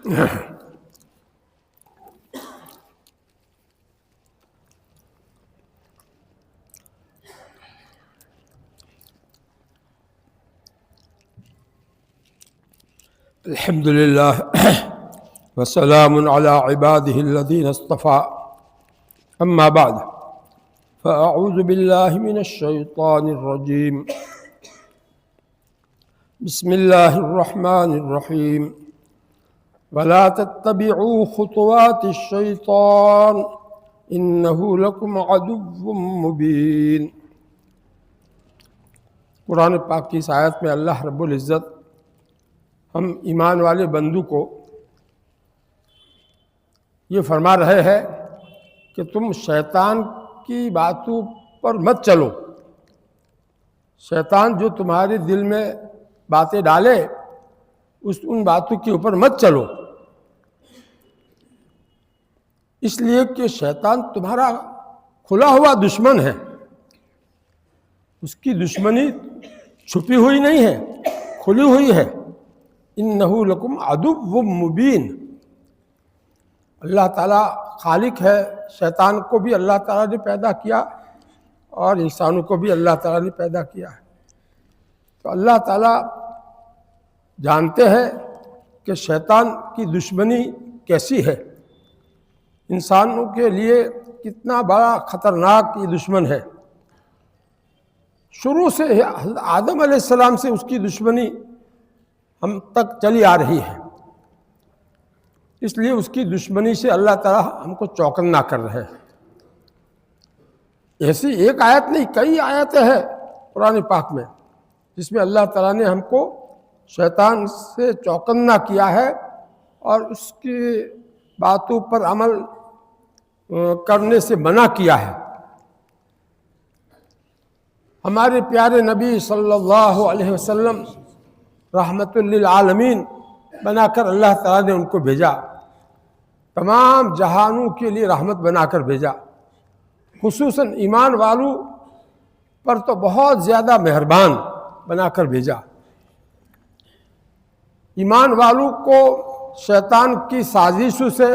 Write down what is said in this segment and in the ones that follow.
الحمد للہ وسلام علی عباده الذین اصطفى اما بعد فاعوذ باللہ من الشیطان الرجیم بسم اللہ الرحمن الرحیم ولا تتبعوا خطوات الشیطان انہ لکم عدو مبین۔ قرآن پاک کی اس آیت میں اللہ رب العزت ہم ایمان والے بندوں کو یہ فرما رہے ہیں کہ تم شیطان کی باتوں پر مت چلو۔ شیطان جو تمہارے دل میں باتیں ڈالے ان باتوں کے اوپر مت چلو، اس لیے کہ شیطان تمہارا کھلا ہوا دشمن ہے، اس کی دشمنی چھپی ہوئی نہیں ہے، کھلی ہوئی ہے۔ انہ لکم عدو مبین۔ اللہ تعالیٰ خالق ہے، شیطان کو بھی اللہ تعالیٰ نے پیدا کیا اور انسانوں کو بھی اللہ تعالیٰ نے پیدا کیا ہے۔ تو اللہ تعالیٰ جانتے ہیں کہ شیطان کی دشمنی کیسی ہے، انسانوں کے لیے کتنا بڑا خطرناک یہ دشمن ہے۔ شروع سے آدم علیہ السلام سے اس کی دشمنی ہم تک چلی آ رہی ہے، اس لیے اس کی دشمنی سے اللہ تعالیٰ ہم کو چوکنا کر رہے ہیں۔ ایسی ایک آیت نہیں، کئی آیتیں ہیں قرآن پاک میں جس میں اللہ تعالیٰ نے ہم کو شیطان سے چوکنا کیا ہے اور اس کی باتوں پر عمل کرنے سے منع کیا ہے۔ ہمارے پیارے نبی صلی اللہ علیہ وسلم رحمت للعالمین بنا کر اللہ تعالیٰ نے ان کو بھیجا، تمام جہانوں کے لیے رحمت بنا کر بھیجا، خصوصاً ایمان والوں پر تو بہت زیادہ مہربان بنا کر بھیجا۔ ایمان والوں کو شیطان کی سازشوں سے،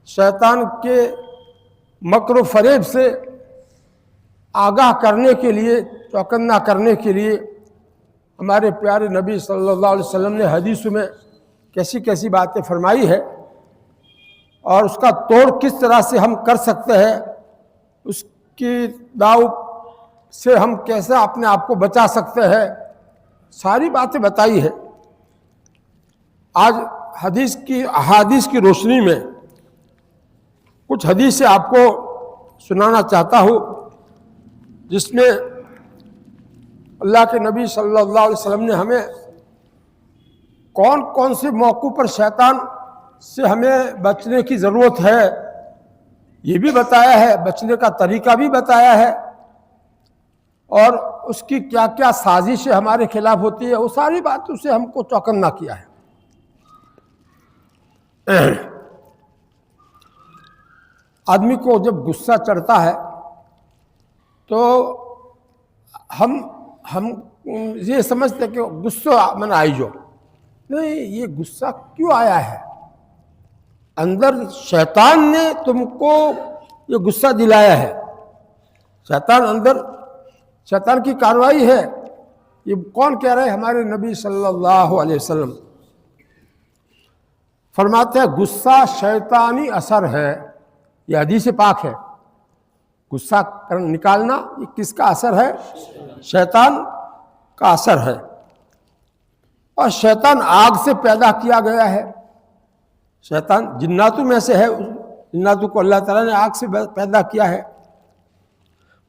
شیطان کے مکر و فریب سے آگاہ کرنے کے لیے، چوکنا کرنے کے لیے ہمارے پیارے نبی صلی اللہ علیہ وسلم نے حدیثوں میں کیسی کیسی باتیں فرمائی ہے، اور اس کا توڑ کس طرح سے ہم کر سکتے ہیں، اس کی داؤ سے ہم کیسے اپنے آپ کو بچا سکتے ہیں، ساری باتیں بتائی ہے۔ آج احادیث کی روشنی میں کچھ حدیثیں آپ کو سنانا چاہتا ہوں، جس میں اللہ کے نبی صلی اللہ علیہ وسلم نے ہمیں کون کون سے موقعوں پر شیطان سے ہمیں بچنے کی ضرورت ہے یہ بھی بتایا ہے، بچنے کا طریقہ بھی بتایا ہے، اور اس کی کیا کیا سازشیں ہمارے خلاف ہوتی ہے، وہ ساری باتوں سے ہم کو چوکنا کیا ہے۔ آدمی کو جب غصہ چڑھتا ہے تو ہم یہ سمجھتے کہ غصہ من آئی جو نہیں، یہ غصہ کیوں آیا ہے؟ اندر شیطان نے تم کو یہ غصہ دلایا ہے، شیطان کی کارروائی ہے۔ یہ کون کہہ رہے ہیں؟ ہمارے نبی صلی اللہ علیہ وسلم فرماتے ہیں غصہ شیطانی اثر ہے، یہ حدیث پاک ہے۔ غصہ نکالنا یہ کس کا اثر ہے؟ شیطان کا اثر ہے، اور شیطان آگ سے پیدا کیا گیا ہے۔ شیطان جناتوں میں سے ہے، جناتوں کو اللہ تعالیٰ نے آگ سے پیدا کیا ہے،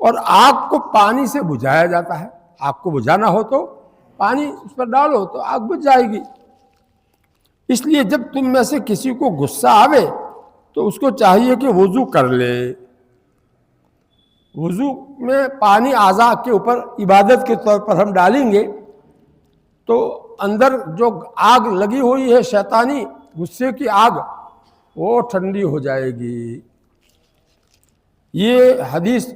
اور آگ کو پانی سے بجھایا جاتا ہے۔ آگ کو بجھانا ہو تو پانی اس پر ڈالو تو آگ بجھ جائے گی۔ اس لیے جب تم میں سے کسی کو غصہ آوے تو اس کو چاہیے کہ وضو کر لے۔ وضو میں پانی اعضاء کے اوپر عبادت کے طور پر ہم ڈالیں گے تو اندر جو آگ لگی ہوئی ہے شیطانی غصے کی آگ، وہ ٹھنڈی ہو جائے گی۔ یہ حدیث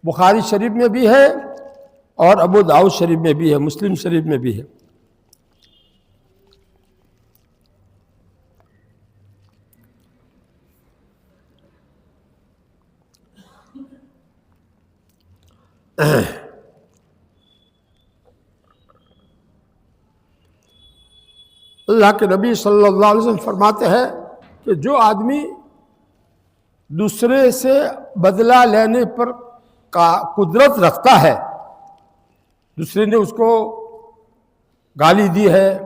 بخاری شریف میں بھی ہے اور ابو داؤد شریف میں بھی ہے، مسلم شریف میں بھی ہے۔ اللہ کے نبی صلی اللہ علیہ وسلم فرماتے ہیں کہ جو آدمی دوسرے سے بدلہ لینے پر قدرت رکھتا ہے، دوسرے نے اس کو گالی دی ہے،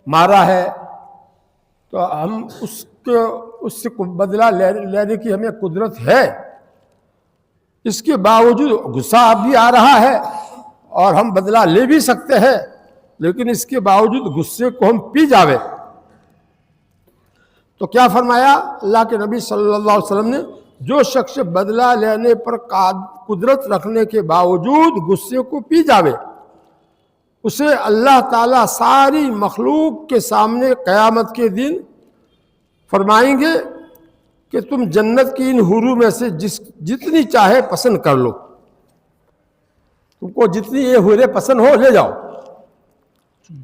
مارا ہے، تو ہم اس سے بدلہ لینے کی ہمیں قدرت ہے، اس کے باوجود غصہ بھی آ رہا ہے اور ہم بدلہ لے بھی سکتے ہیں، لیکن اس کے باوجود غصے کو ہم پی جاوے، تو کیا فرمایا اللہ کے نبی صلی اللہ علیہ وسلم نے؟ جو شخص بدلہ لینے پر قدرت رکھنے کے باوجود غصے کو پی جاوے، اسے اللہ تعالیٰ ساری مخلوق کے سامنے قیامت کے دن فرمائیں گے کہ تم جنت کی ان حوروں میں سے جتنی چاہے پسند کر لو، تم کو جتنی یہ حوریں پسند ہو لے جاؤ۔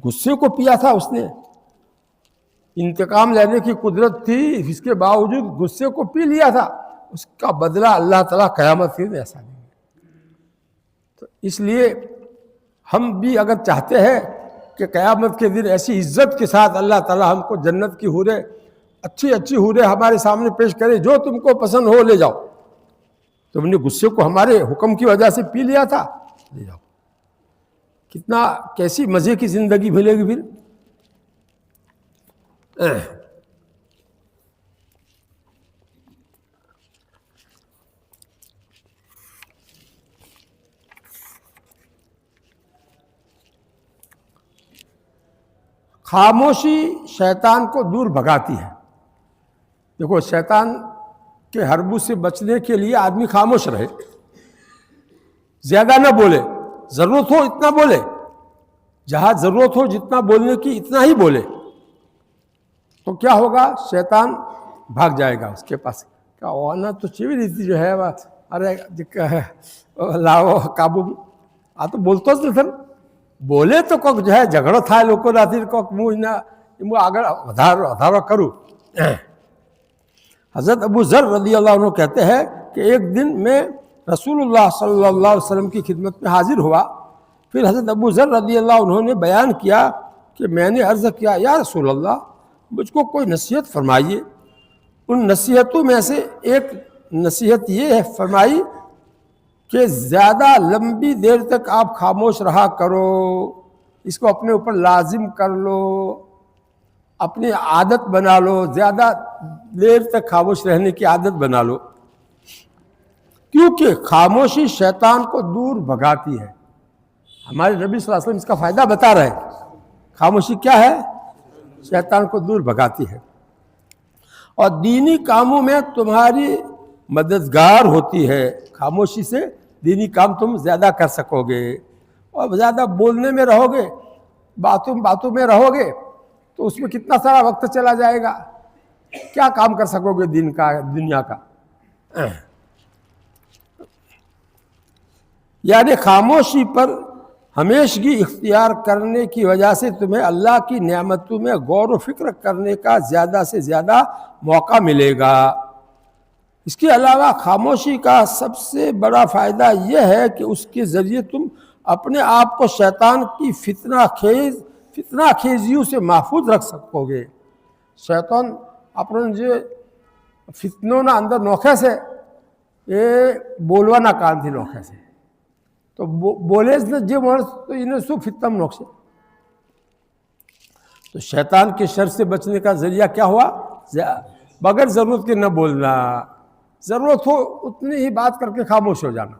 غصے کو پیا تھا اس نے، انتقام لینے کی قدرت تھی، اس کے باوجود غصے کو پی لیا تھا، اس کا بدلہ اللہ تعالیٰ قیامت کے دن ایسا دیں گے۔ تو اس لیے ہم بھی اگر چاہتے ہیں کہ قیامت کے دن ایسی عزت کے ساتھ اللہ تعالیٰ ہم کو جنت کی حوریں، اچھی اچھی حوریں ہمارے سامنے پیش کرے، جو تم کو پسند ہو لے جاؤ، تم نے غصے کو ہمارے حکم کی وجہ سے پی لیا تھا، لے جاؤ۔ کیسی مزے کی زندگی ملے گی پھر۔ خاموشی شیطان کو دور بھگاتی ہے۔ دیکھو، شیطان کے حربوں سے بچنے کے لیے آدمی خاموش رہے، زیادہ نہ بولے، ضرورت ہو اتنا بولے، جہاں ضرورت ہو جتنا بولنے کی اتنا ہی بولے، تو کیا ہوگا؟ شیطان بھاگ جائے گا اس کے پاس۔ کیا ہونا تو چیوی ریتی جو ہے ارے لاؤ قابو تو بولتا پھر بولے تو کوک جو ہے جھگڑو تھا لوگوں راتی کوک منہ آگے ادھارو کروں۔ حضرت ابو ذر رضی اللہ عنہ کہتے ہیں کہ ایک دن میں رسول اللہ صلی اللہ علیہ وسلم کی خدمت میں حاضر ہوا، پھر حضرت ابو ذر رضی اللہ عنہ نے بیان کیا کہ میں نے عرض کیا، یا رسول اللہ مجھ کو کوئی نصیحت فرمائیے۔ ان نصیحتوں میں سے ایک نصیحت یہ ہے فرمائی کہ زیادہ لمبی دیر تک آپ خاموش رہا کرو، اس کو اپنے اوپر لازم کر لو، اپنی عادت بنا لو، زیادہ دیر تک خاموش رہنے کی عادت بنا لو، کیونکہ خاموشی شیطان کو دور بھگاتی ہے۔ ہمارے نبی صلی اللہ علیہ وسلم اس کا فائدہ بتا رہے ہیں۔ خاموشی کیا ہے؟ شیطان کو دور بھگاتی ہے، اور دینی کاموں میں تمہاری مددگار ہوتی ہے۔ خاموشی سے دینی کام تم زیادہ کر سکو گے، اور زیادہ بولنے میں رہو گے، باتوں میں رہو گے تو اس میں کتنا سارا وقت چلا جائے گا، کیا کام کر سکو گے دین کا، دنیا کا۔ یعنی خاموشی پر ہمیشگی اختیار کرنے کی وجہ سے تمہیں اللہ کی نعمتوں میں غور و فکر کرنے کا زیادہ سے زیادہ موقع ملے گا۔ اس کے علاوہ خاموشی کا سب سے بڑا فائدہ یہ ہے کہ اس کے ذریعے تم اپنے آپ کو شیطان کی فتنہ خیزیوں سے محفوظ رکھ سکو گے۔ شیطان اپنے جو فتنوں نہ اندر نوکھے سے یہ بولوانا کام تھی نوکھے سے، تو بولے جو مانس تو انہیں سو فتنم نوکھ سے، تو شیطان کے شر سے بچنے کا ذریعہ کیا ہوا؟ بغیر ضرورت کے نہ بولنا، ضرورت ہو اتنی ہی بات کر کے خاموش ہو جانا،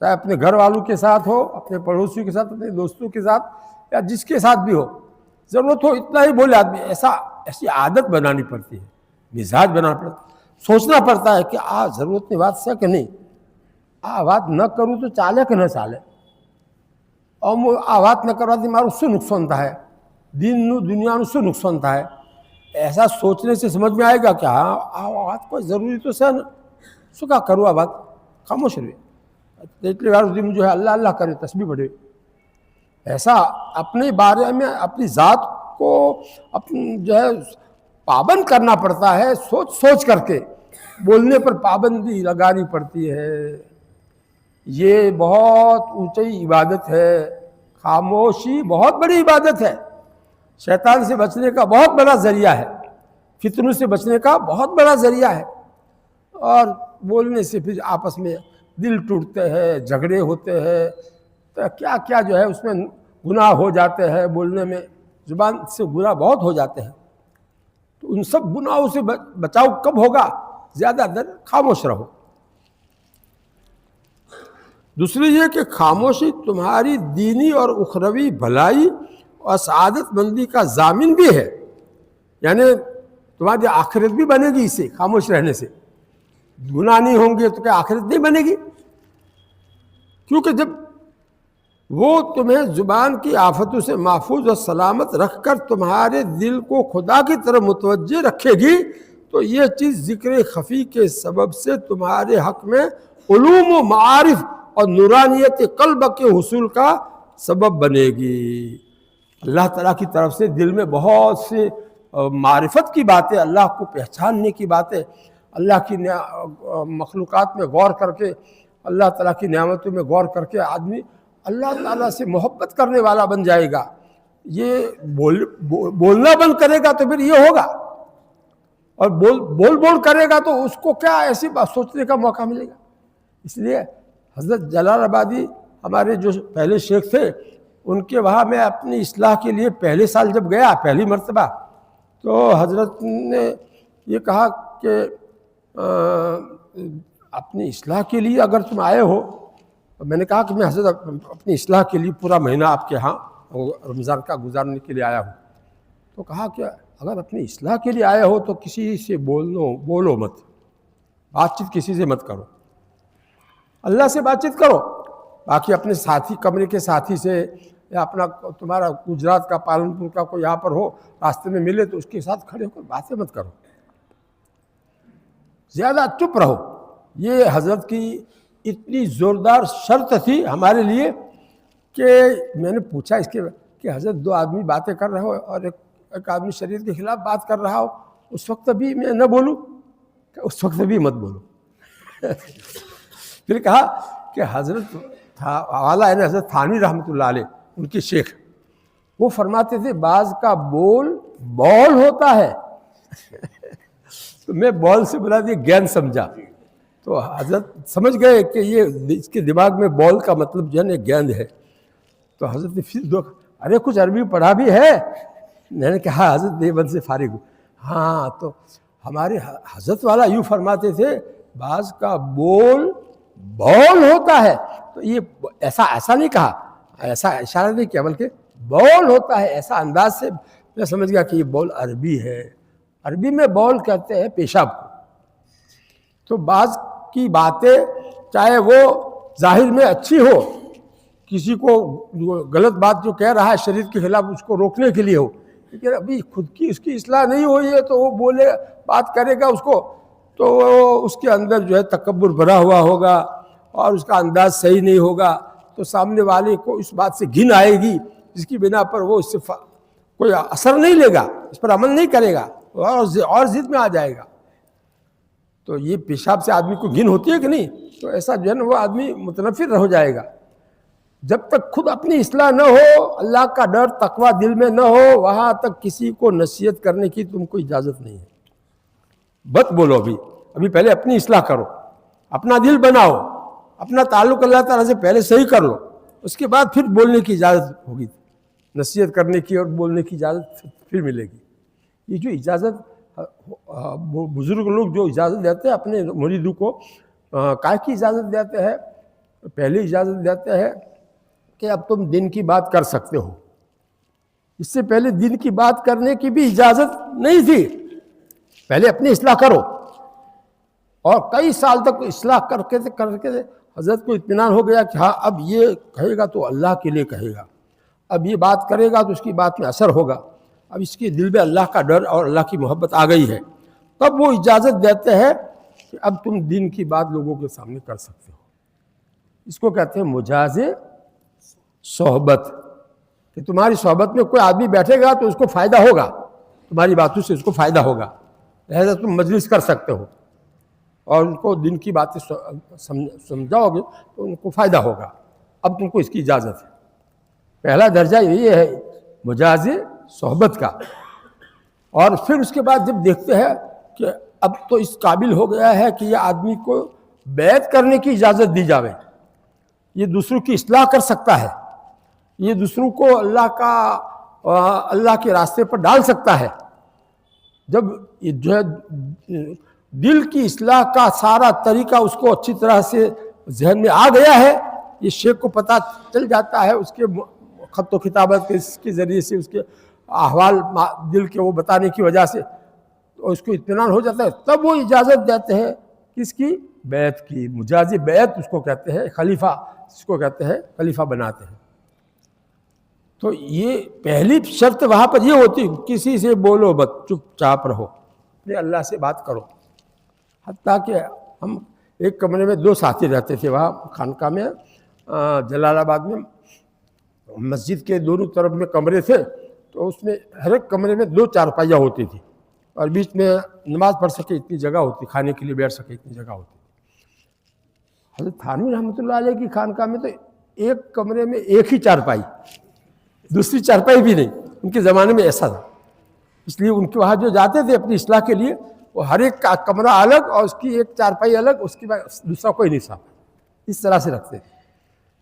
چاہے اپنے گھر والوں کے ساتھ ہو، اپنے پڑوسیوں کے ساتھ، اپنے دوستوں کے ساتھ، یا جس کے ساتھ بھی ہو، ضرورت ہو اتنا ہی بولے آدمی۔ ایسی عادت بنانی پڑتی ہے، مزاج بنانا پڑتا ہے، سوچنا پڑتا ہے کہ ضرورت کی بات سے کہ نہیں، بات نہ کروں تو چالے کہ نہ چالے، اور بات نہ کروا دی مارو سو نقصان تھا ہے، دین نو دنیا نو سو نقصان تھا ہے۔ ایسا سوچنے سے سمجھ میں آئے گا کہ بات کوئی ضروری تو سے سو کا کروا بات خاموش رہے، اتنے بار دن جو ہے اللہ اللہ کرے، تسبیح پڑھے۔ ایسا اپنے بارے میں اپنی ذات کو جو ہے پابند کرنا پڑتا ہے، سوچ کر کے بولنے پر پابندی لگانی پڑتی ہے۔ یہ بہت اونچی عبادت ہے، خاموشی بہت بڑی عبادت ہے، شیطان سے بچنے کا بہت بڑا ذریعہ ہے، فتنوں سے بچنے کا بہت بڑا ذریعہ ہے۔ اور بولنے سے پھر آپس میں دل ٹوٹتے ہیں، جھگڑے ہوتے ہیں، تو کیا کیا جو ہے اس میں گناہ ہو جاتے ہیں، بولنے میں زبان سے گناہ بہت ہو جاتے ہیں۔ تو ان سب گناہوں سے بچاؤ کب ہوگا؟ زیادہ تر خاموش رہو۔ دوسری یہ کہ خاموشی تمہاری دینی اور اخروی بھلائی اور سعادت مندی کا ضامن بھی ہے، یعنی تمہاری آخرت بھی بنے گی اس سے، خاموش رہنے سے۔ گناہ نہیں ہوں گے تو کیا آخرت نہیں بنے گی؟ کیونکہ جب وہ تمہیں زبان کی آفتوں سے محفوظ اور سلامت رکھ کر تمہارے دل کو خدا کی طرف متوجہ رکھے گی تو یہ چیز ذکر خفی کے سبب سے تمہارے حق میں علوم و معارف اور نورانیت قلب کے حصول کا سبب بنے گی۔ اللہ تعالیٰ کی طرف سے دل میں بہت سے معرفت کی باتیں، اللہ کو پہچاننے کی باتیں، اللہ کی مخلوقات میں غور کر کے، اللہ تعالیٰ کی نعمتوں میں غور کر کے آدمی اللہ تعالیٰ سے محبت کرنے والا بن جائے گا۔ یہ بولنا بند کرے گا تو پھر یہ ہوگا، اور بول کرے گا تو اس کو کیا ایسی بات سوچنے کا موقع ملے گا۔ اس لیے حضرت جلال آبادی ہمارے جو پہلے شیخ تھے، ان کے وہاں میں اپنی اصلاح کے لیے پہلے سال جب گیا پہلی مرتبہ، تو حضرت نے یہ کہا کہ اپنی اصلاح کے لیے اگر تم آئے ہو، میں نے کہا کہ میں حضرت اپنی اصلاح کے لیے پورا مہینہ آپ کے ہاں رمضان کا گزارنے کے لیے آیا ہوں۔ تو کہا کہ اگر اپنی اصلاح کے لیے آئے ہو تو کسی سے بولو مت، بات چیت کسی سے مت کرو، اللہ سے بات چیت کرو، باقی اپنے ساتھی کمرے کے ساتھی سے یا اپنا تمہارا گجرات کا پالنپور کا کوئی یہاں پر ہو راستے میں ملے تو اس کے ساتھ کھڑے ہو کر باتیں مت کرو، زیادہ چپ رہو۔ یہ حضرت کی اتنی زوردار شرط تھی ہمارے لیے کہ میں نے پوچھا اس کے کہ حضرت دو آدمی باتیں کر رہے ہو اور ایک آدمی شریعت کے خلاف بات کر رہا ہو، اس وقت بھی میں نہ بولوں؟ اس وقت بھی مت بولو۔ پھر کہا کہ حضرت حوالہ ہے حضرت تھانوی رحمۃ اللہ علیہ، ان کے شیخ، وہ فرماتے تھے بعض کا بول ہوتا ہے۔ تو میں بول سے بلا دیا گیند سمجھا، تو حضرت سمجھ گئے کہ یہ اس کے دماغ میں بول کا مطلب جو ہے نا گیند ہے۔ تو حضرت نے پھر ارے کچھ عربی پڑھا بھی ہے؟ میں نے کہا حضرت دیوبند سے فارغ ہوں۔ ہاں، تو ہمارے حضرت والا یوں فرماتے تھے بعض کا بول ہوتا ہے، تو یہ ایسا نہیں کہا، ایسا اشارہ نہیں کیا، بلکہ بول ہوتا ہے، ایسا انداز سے میں سمجھ گیا کہ یہ بول عربی ہے۔ عربی میں بول کہتے ہیں پیشاب کو۔ تو بعض کی باتیں چاہے وہ ظاہر میں اچھی ہو، کسی کو غلط بات جو کہہ رہا ہے شریعت کے خلاف اس کو روکنے کے لیے ہو، لیکن ابھی خود کی اس کی اصلاح نہیں ہوئی ہے تو وہ بولے بات کرے گا اس کو، تو اس کے اندر جو ہے تکبر بھرا ہوا ہوگا اور اس کا انداز صحیح نہیں ہوگا، تو سامنے والے کو اس بات سے گھن آئے گی جس کی بنا پر وہ اس سے کوئی اثر نہیں لے گا، اس پر عمل نہیں کرے گا اور ضد میں آ جائے گا۔ تو یہ پیشاب سے آدمی کو گھن ہوتی ہے کہ نہیں؟ تو ایسا جو ہے نا وہ آدمی متنفر ہو جائے گا۔ جب تک خود اپنی اصلاح نہ ہو، اللہ کا ڈر تقوی دل میں نہ ہو، وہاں تک کسی کو نصیحت کرنے کی تم کو اجازت نہیں ہے۔ بت بولو، ابھی پہلے اپنی اصلاح کرو، اپنا دل بناؤ، اپنا تعلق اللہ تعالیٰ سے پہلے صحیح کر لو، اس کے بعد پھر بولنے کی اجازت ہوگی، نصیحت کرنے کی اور بولنے کی اجازت پھر ملے گی۔ یہ جو اجازت بزرگ لوگ جو اجازت دیتے ہیں اپنے مریدوں کو، کائے کی اجازت دیتے ہیں؟ پہلے اجازت دیتے ہیں کہ اب تم دین کی بات کر سکتے ہو، اس سے پہلے دین کی بات کرنے کی بھی اجازت نہیں تھی۔ پہلے اپنی اصلاح کرو، اور کئی سال تک اصلاح کر کے حضرت کو اطمینان ہو گیا کہ ہاں اب یہ کہے گا تو اللہ کے لیے کہے گا، اب یہ بات کرے گا تو اس کی بات میں اثر ہوگا، اب اس کے دل میں اللہ کا ڈر اور اللہ کی محبت آ گئی ہے، تب وہ اجازت دیتے ہیں کہ اب تم دین کی بات لوگوں کے سامنے کر سکتے ہو۔ اس کو کہتے ہیں مجاز صحبت، کہ تمہاری صحبت میں کوئی آدمی بیٹھے گا تو اس کو فائدہ ہوگا، تمہاری باتوں سے اس کو فائدہ ہوگا، لہذا تم مجلس کر سکتے ہو۔ اور ان کو دن کی باتیں سمجھاؤ گے تو ان کو فائدہ ہوگا. اب تم کو اس کی اجازت ہے. پہلا درجہ یہ ہے مجاز صحبت کا. اور پھر اس کے بعد جب دیکھتے ہیں کہ اب تو اس قابل ہو گیا ہے کہ یہ آدمی کو بیعت کرنے کی اجازت دی جاوے, یہ دوسروں کی اصلاح کر سکتا ہے, یہ دوسروں کو اللہ کے راستے پر ڈال سکتا ہے. جب جو ہے دل کی اصلاح کا سارا طریقہ اس کو اچھی طرح سے ذہن میں آ گیا ہے, یہ شیخ کو پتہ چل جاتا ہے اس کے خط و کتابت کے ذریعے سے, اس کے احوال دل کے وہ بتانے کی وجہ سے, تو اس کو اطمینان ہو جاتا ہے. تب وہ اجازت دیتے ہیں کس کی؟ بیعت کی. مجاز بیعت اس کو کہتے ہیں, خلیفہ اس کو کہتے ہیں, خلیفہ بناتے ہیں. تو یہ پہلی شرط وہاں پر یہ ہوتی, کسی سے بولو مت, چپ چاپ رہو, اپنے اللہ سے بات کرو. حتیٰ کہ ہم ایک کمرے میں 2 ساتھی رہتے تھے وہاں خانقاہ میں, جلال آباد میں. مسجد کے دونوں طرف میں کمرے تھے, تو اس میں ہر ایک کمرے میں 2 چارپائیاں ہوتی تھی, اور بیچ میں نماز پڑھ سکے اتنی جگہ ہوتی, کھانے کے لیے بیٹھ سکے اتنی جگہ ہوتی. حضرت تھانوی رحمۃ اللہ علیہ کی خانقاہ میں تو ایک کمرے میں ایک ہی چارپائی, دوسری چارپائی بھی نہیں. ان کے زمانے میں ایسا تھا, اس لیے ان کے وہاں جو جاتے تھے اپنی اصلاح کے لیے, وہ ہر ایک کا کمرہ الگ اور اس کی ایک چارپائی الگ, اس کے بعد دوسرا کوئی نہیں صاحب, اس طرح سے رکھتے تھے.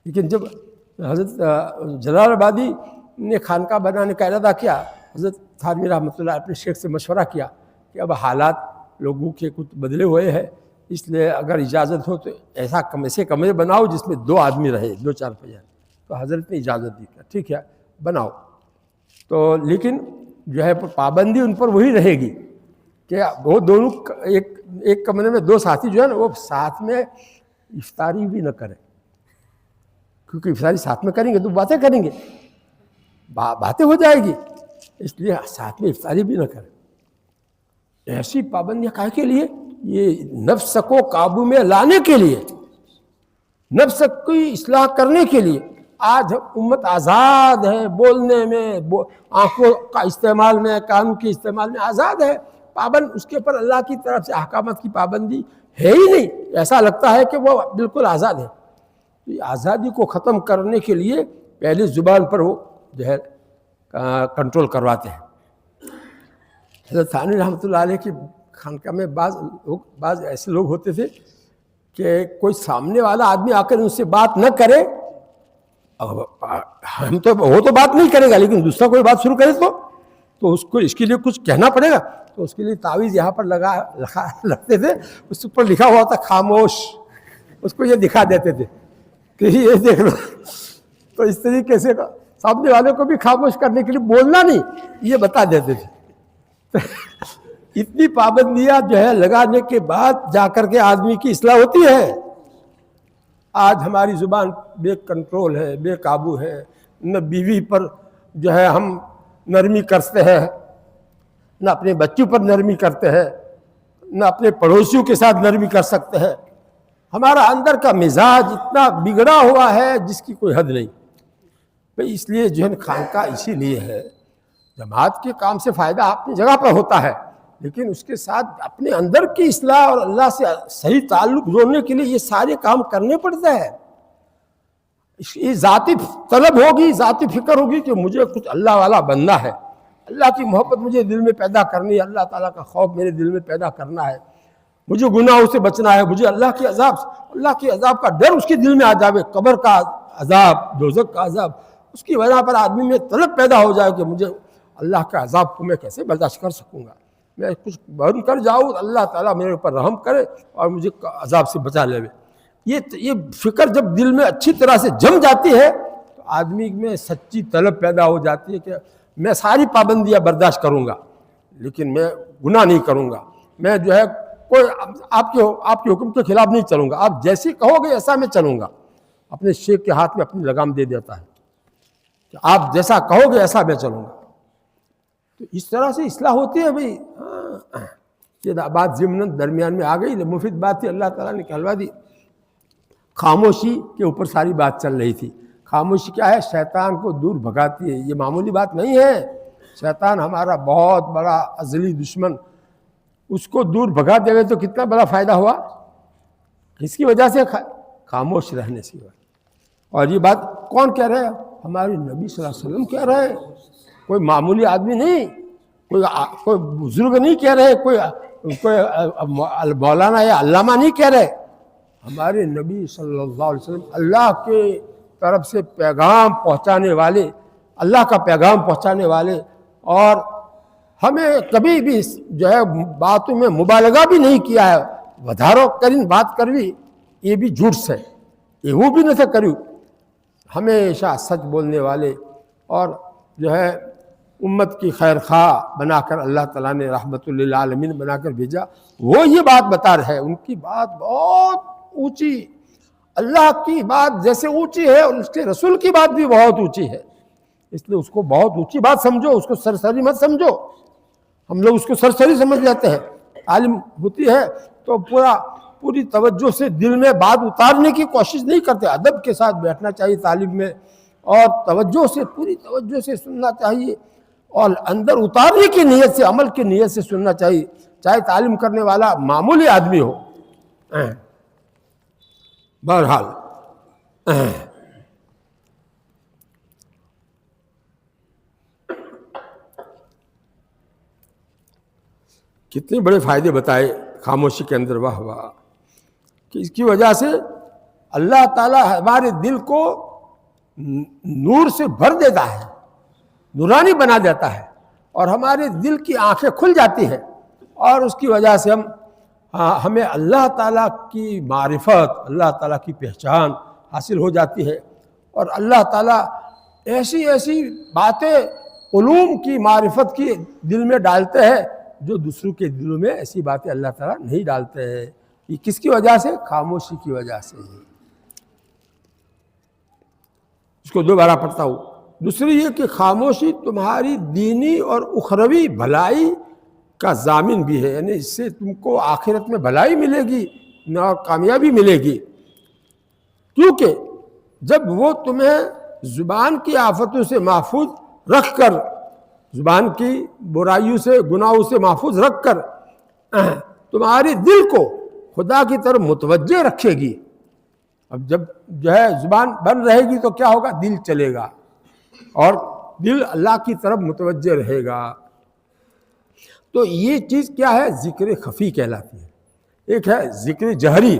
لیکن جب حضرت جلال آبادی نے خانقاہ بنانے کا ارادہ کیا, حضرت تھانوی رحمۃ اللہ اپنے شیخ سے مشورہ کیا کہ اب حالات لوگوں کے کچھ بدلے ہوئے ہیں, اس لیے اگر اجازت ہو تو ایسے کمرے بناؤ جس میں 2 آدمی رہے, 2 چارپائیاں. تو حضرت نے اجازت دی, ٹھیک ہے بناؤ. تو لیکن جو ہے پابندی ان پر وہی رہے گی کہ وہ دونوں ایک کمرے میں 2 ساتھی جو ہے نا, وہ ساتھ میں افطاری بھی نہ کریں, کیونکہ افطاری ساتھ میں کریں گے تو باتیں کریں گے, باتیں ہو جائے گی, اس لیے ساتھ میں افطاری بھی نہ کریں. ایسی پابندیاں کائے کے لیے؟ یہ نفس کو قابو میں لانے کے لیے, نفس کی اصلاح کرنے کے لیے. آج امت آزاد ہے, بولنے میں, آنکھوں کا استعمال میں, کانوں کے استعمال میں آزاد ہے. پابند اس کے پر اللہ کی طرف سے احکامات کی پابندی ہے ہی نہیں. ایسا لگتا ہے کہ وہ بالکل آزاد ہے. آزادی کو ختم کرنے کے لیے پہلے زبان پر وہ جو ہے کنٹرول کرواتے ہیں. حضرت تھانوی رحمۃ اللہ علیہ کی خانقاہ میں بعض ایسے لوگ ہوتے تھے کہ کوئی سامنے والا آدمی آ کر ان سے بات نہ کرے, وہ تو بات نہیں کرے گا, لیکن دوسرا کوئی بات شروع کرے تو اس کو اس کے لیے کچھ کہنا پڑے گا. تو اس کے لیے تعویذ یہاں پر لگتے تھے, اس پر لکھا ہوا تھا خاموش, اس کو یہ دکھا دیتے تھے کہ یہ دیکھ لو. تو اس طریقے سے سامنے والے کو بھی خاموش کرنے کے لیے بولنا نہیں, یہ بتا دیتے تھے. اتنی پابندیاں جو ہے لگانے کے بعد جا کر کے آدمی کی اصلاح ہوتی ہے. آج ہماری زبان بے کنٹرول ہے, بے قابو ہے. نہ بیوی پر جو ہے ہم نرمی کرتے ہیں, نہ اپنے بچوں پر نرمی کرتے ہیں, نہ اپنے پڑوسیوں کے ساتھ نرمی کر سکتے ہیں. ہمارا اندر کا مزاج اتنا بگڑا ہوا ہے جس کی کوئی حد نہیں. بھئی اس لیے جو ہے خانقاہ اسی لیے ہے, جماعت کے کام سے فائدہ اپنی جگہ پر ہوتا ہے, لیکن اس کے ساتھ اپنے اندر کی اصلاح اور اللہ سے صحیح تعلق جوڑنے کے لیے یہ سارے کام کرنے پڑتے ہیں. یہ ذاتی طلب ہوگی, ذاتی فکر ہوگی کہ مجھے کچھ اللہ والا بننا ہے, اللہ کی محبت مجھے دل میں پیدا کرنی ہے, اللہ تعالیٰ کا خوف میرے دل میں پیدا کرنا ہے, مجھے گناہوں سے بچنا ہے, مجھے اللہ کے عذاب کا ڈر اس کے دل میں آ جائے, قبر کا عذاب, دوزخ کا عذاب, اس کی وجہ پر آدمی میں طلب پیدا ہو جائے کہ مجھے اللہ کا عذاب کو میں کیسے برداشت کر سکوں گا, میں کچھ بند کر جاؤں, اللہ تعالیٰ میرے اوپر رحم کرے اور مجھے عذاب سے بچا لے. یہ فکر جب دل میں اچھی طرح سے جم جاتی ہے تو آدمی میں سچی طلب پیدا ہو جاتی ہے کہ میں ساری پابندیاں برداشت کروں گا, لیکن میں گناہ نہیں کروں گا, میں جو ہے کوئی آپ کے حکم کے خلاف نہیں چلوں گا, آپ جیسے کہو گے ایسا میں چلوں گا. اپنے شیخ کے ہاتھ میں اپنی لگام دے دیتا ہے کہ آپ جیسا کہو گے ایسا میں چلوں گا. تو اس طرح سے اصلاح ہوتی ہے. بھئی یہ بات ضمن درمیان میں آ گئی, مفید بات تھی, اللہ تعالیٰ نے کہلوا دی. خاموشی کے اوپر ساری بات چل رہی تھی. خاموشی کیا ہے؟ شیطان کو دور بھگاتی ہے. یہ معمولی بات نہیں ہے. شیطان ہمارا بہت بڑا ازلی دشمن, اس کو دور بھگا دے گئے تو کتنا بڑا فائدہ ہوا. کس کی وجہ سے؟ خاموش رہنے سے. اور یہ بات کون کہہ رہے ہیں؟ ہمارے نبی صلی اللہ علیہ وسلم کہہ رہے ہیں. کوئی معمولی آدمی نہیں، کوئی بزرگ نہیں کہہ رہے، کوئی مولانا یا علامہ نہیں کہہ رہے. ہمارے نبی صلی اللہ علیہ وسلم اللہ کے طرف سے پیغام پہنچانے والے، اللہ کا پیغام پہنچانے والے، اور ہمیں کبھی بھی جو ہے باتوں میں مبالغہ بھی نہیں کیا ہے. ودھارو کرین بات کروی یہ بھی جھوٹ سے، یہ وہ بھی نہیں کریو. ہمیشہ سچ بولنے والے اور جو ہے امت کی خیر خواہ بنا کر اللہ تعالیٰ نے رحمت للعالمین بنا کر بھیجا، وہ یہ بات بتا رہے ہیں. ان کی بات بہت اونچی، اللہ کی بات جیسے اونچی ہے اور اس کے رسول کی بات بھی بہت اونچی ہے. اس لیے اس کو بہت اونچی بات سمجھو، اس کو سرسری مت سمجھو. ہم لوگ اس کو سرسری سمجھ لیتے ہیں. عالم ہوتی ہے تو پوری توجہ سے دل میں بات اتارنے کی کوشش نہیں کرتے. ادب کے ساتھ بیٹھنا چاہیے تعلیم میں، اور توجہ سے، پوری توجہ سے سننا چاہیے، اور اندر اتارنے کی نیت سے، عمل کی نیت سے سننا چاہیے، چاہے تعلیم کرنے والا معمولی آدمی ہو. بہرحال کتنے بڑے فائدے بتائے خاموشی کے اندر. واہ واہ، کہ اس کی وجہ سے اللہ تعالیٰ ہمارے دل کو نور سے بھر دیتا ہے، نورانی بنا دیتا ہے، اور ہمارے دل کی آنکھیں کھل جاتی ہیں، اور اس کی وجہ سے ہمیں اللہ تعالیٰ کی معرفت، اللہ تعالیٰ کی پہچان حاصل ہو جاتی ہے. اور اللہ تعالیٰ ایسی ایسی باتیں، علوم کی معرفت کی دل میں ڈالتے ہیں جو دوسروں کے دلوں میں ایسی باتیں اللہ تعالیٰ نہیں ڈالتے ہیں. یہ کس کی وجہ سے؟ خاموشی کی وجہ سے. اس کو دوبارہ پڑھتا ہوں. دوسری یہ کہ خاموشی تمہاری دینی اور اخروی بھلائی کا ضامن بھی ہے، یعنی اس سے تم کو آخرت میں بھلائی ملے گی، نہ کامیابی ملے گی. کیونکہ جب وہ تمہیں زبان کی آفتوں سے محفوظ رکھ کر، زبان کی برائیوں سے، گناہوں سے محفوظ رکھ کر تمہارے دل کو خدا کی طرف متوجہ رکھے گی. اب جب جو ہے زبان بند رہے گی تو کیا ہوگا؟ دل چلے گا، اور دل اللہ کی طرف متوجہ رہے گا. تو یہ چیز کیا ہے؟ ذکر خفی کہلاتی ہے. ایک ہے ذکر جہری،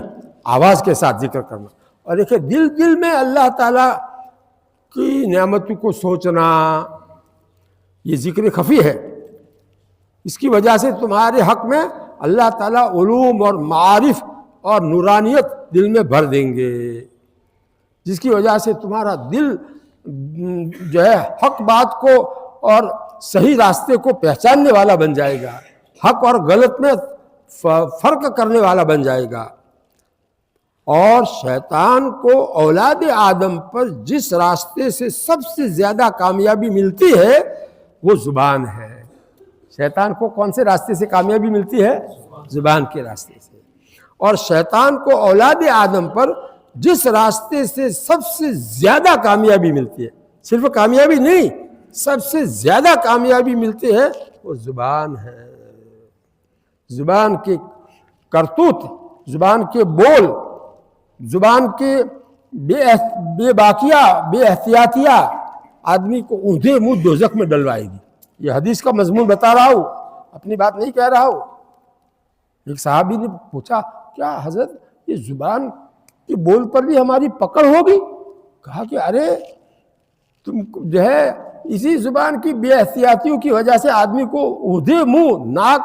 آواز کے ساتھ ذکر کرنا، اور ایک ہے دل میں اللہ تعالیٰ کی نعمتوں کو سوچنا. یہ ذکر خفی ہے. اس کی وجہ سے تمہارے حق میں اللہ تعالیٰ علوم اور معارف اور نورانیت دل میں بھر دیں گے، جس کی وجہ سے تمہارا دل جو ہے حق بات کو اور صحیح راستے کو پہچاننے والا بن جائے گا، حق اور غلط میں فرق کرنے والا بن جائے گا. اور شیطان کو اولاد آدم پر جس راستے سے سب سے زیادہ کامیابی ملتی ہے وہ زبان ہے. شیطان کو کون سے راستے سے کامیابی ملتی ہے؟ زبان کے راستے سے. اور شیطان کو اولاد آدم پر جس راستے سے سب سے زیادہ کامیابی ملتی ہے، صرف کامیابی نہیں، سب سے زیادہ کامیابی ملتی ہے، وہ زبان ہے. زبان کے کرتوت، زبان کے بول، زبان کے بے باکیہ، بے احتیاطیہ آدمی کو اونھے منہ دوزخ میں ڈلوائے گی. یہ حدیث کا مضمون بتا رہا ہوں، اپنی بات نہیں کہہ رہا ہوں. ایک صحابی نے پوچھا، کیا حضرت یہ زبان کے بول پر بھی ہماری پکڑ ہوگی؟ کہا کہ ارے تم جو ہے اسی زبان کی بے احتیاطیوں کی وجہ سے آدمی کو اونھے منہ، ناک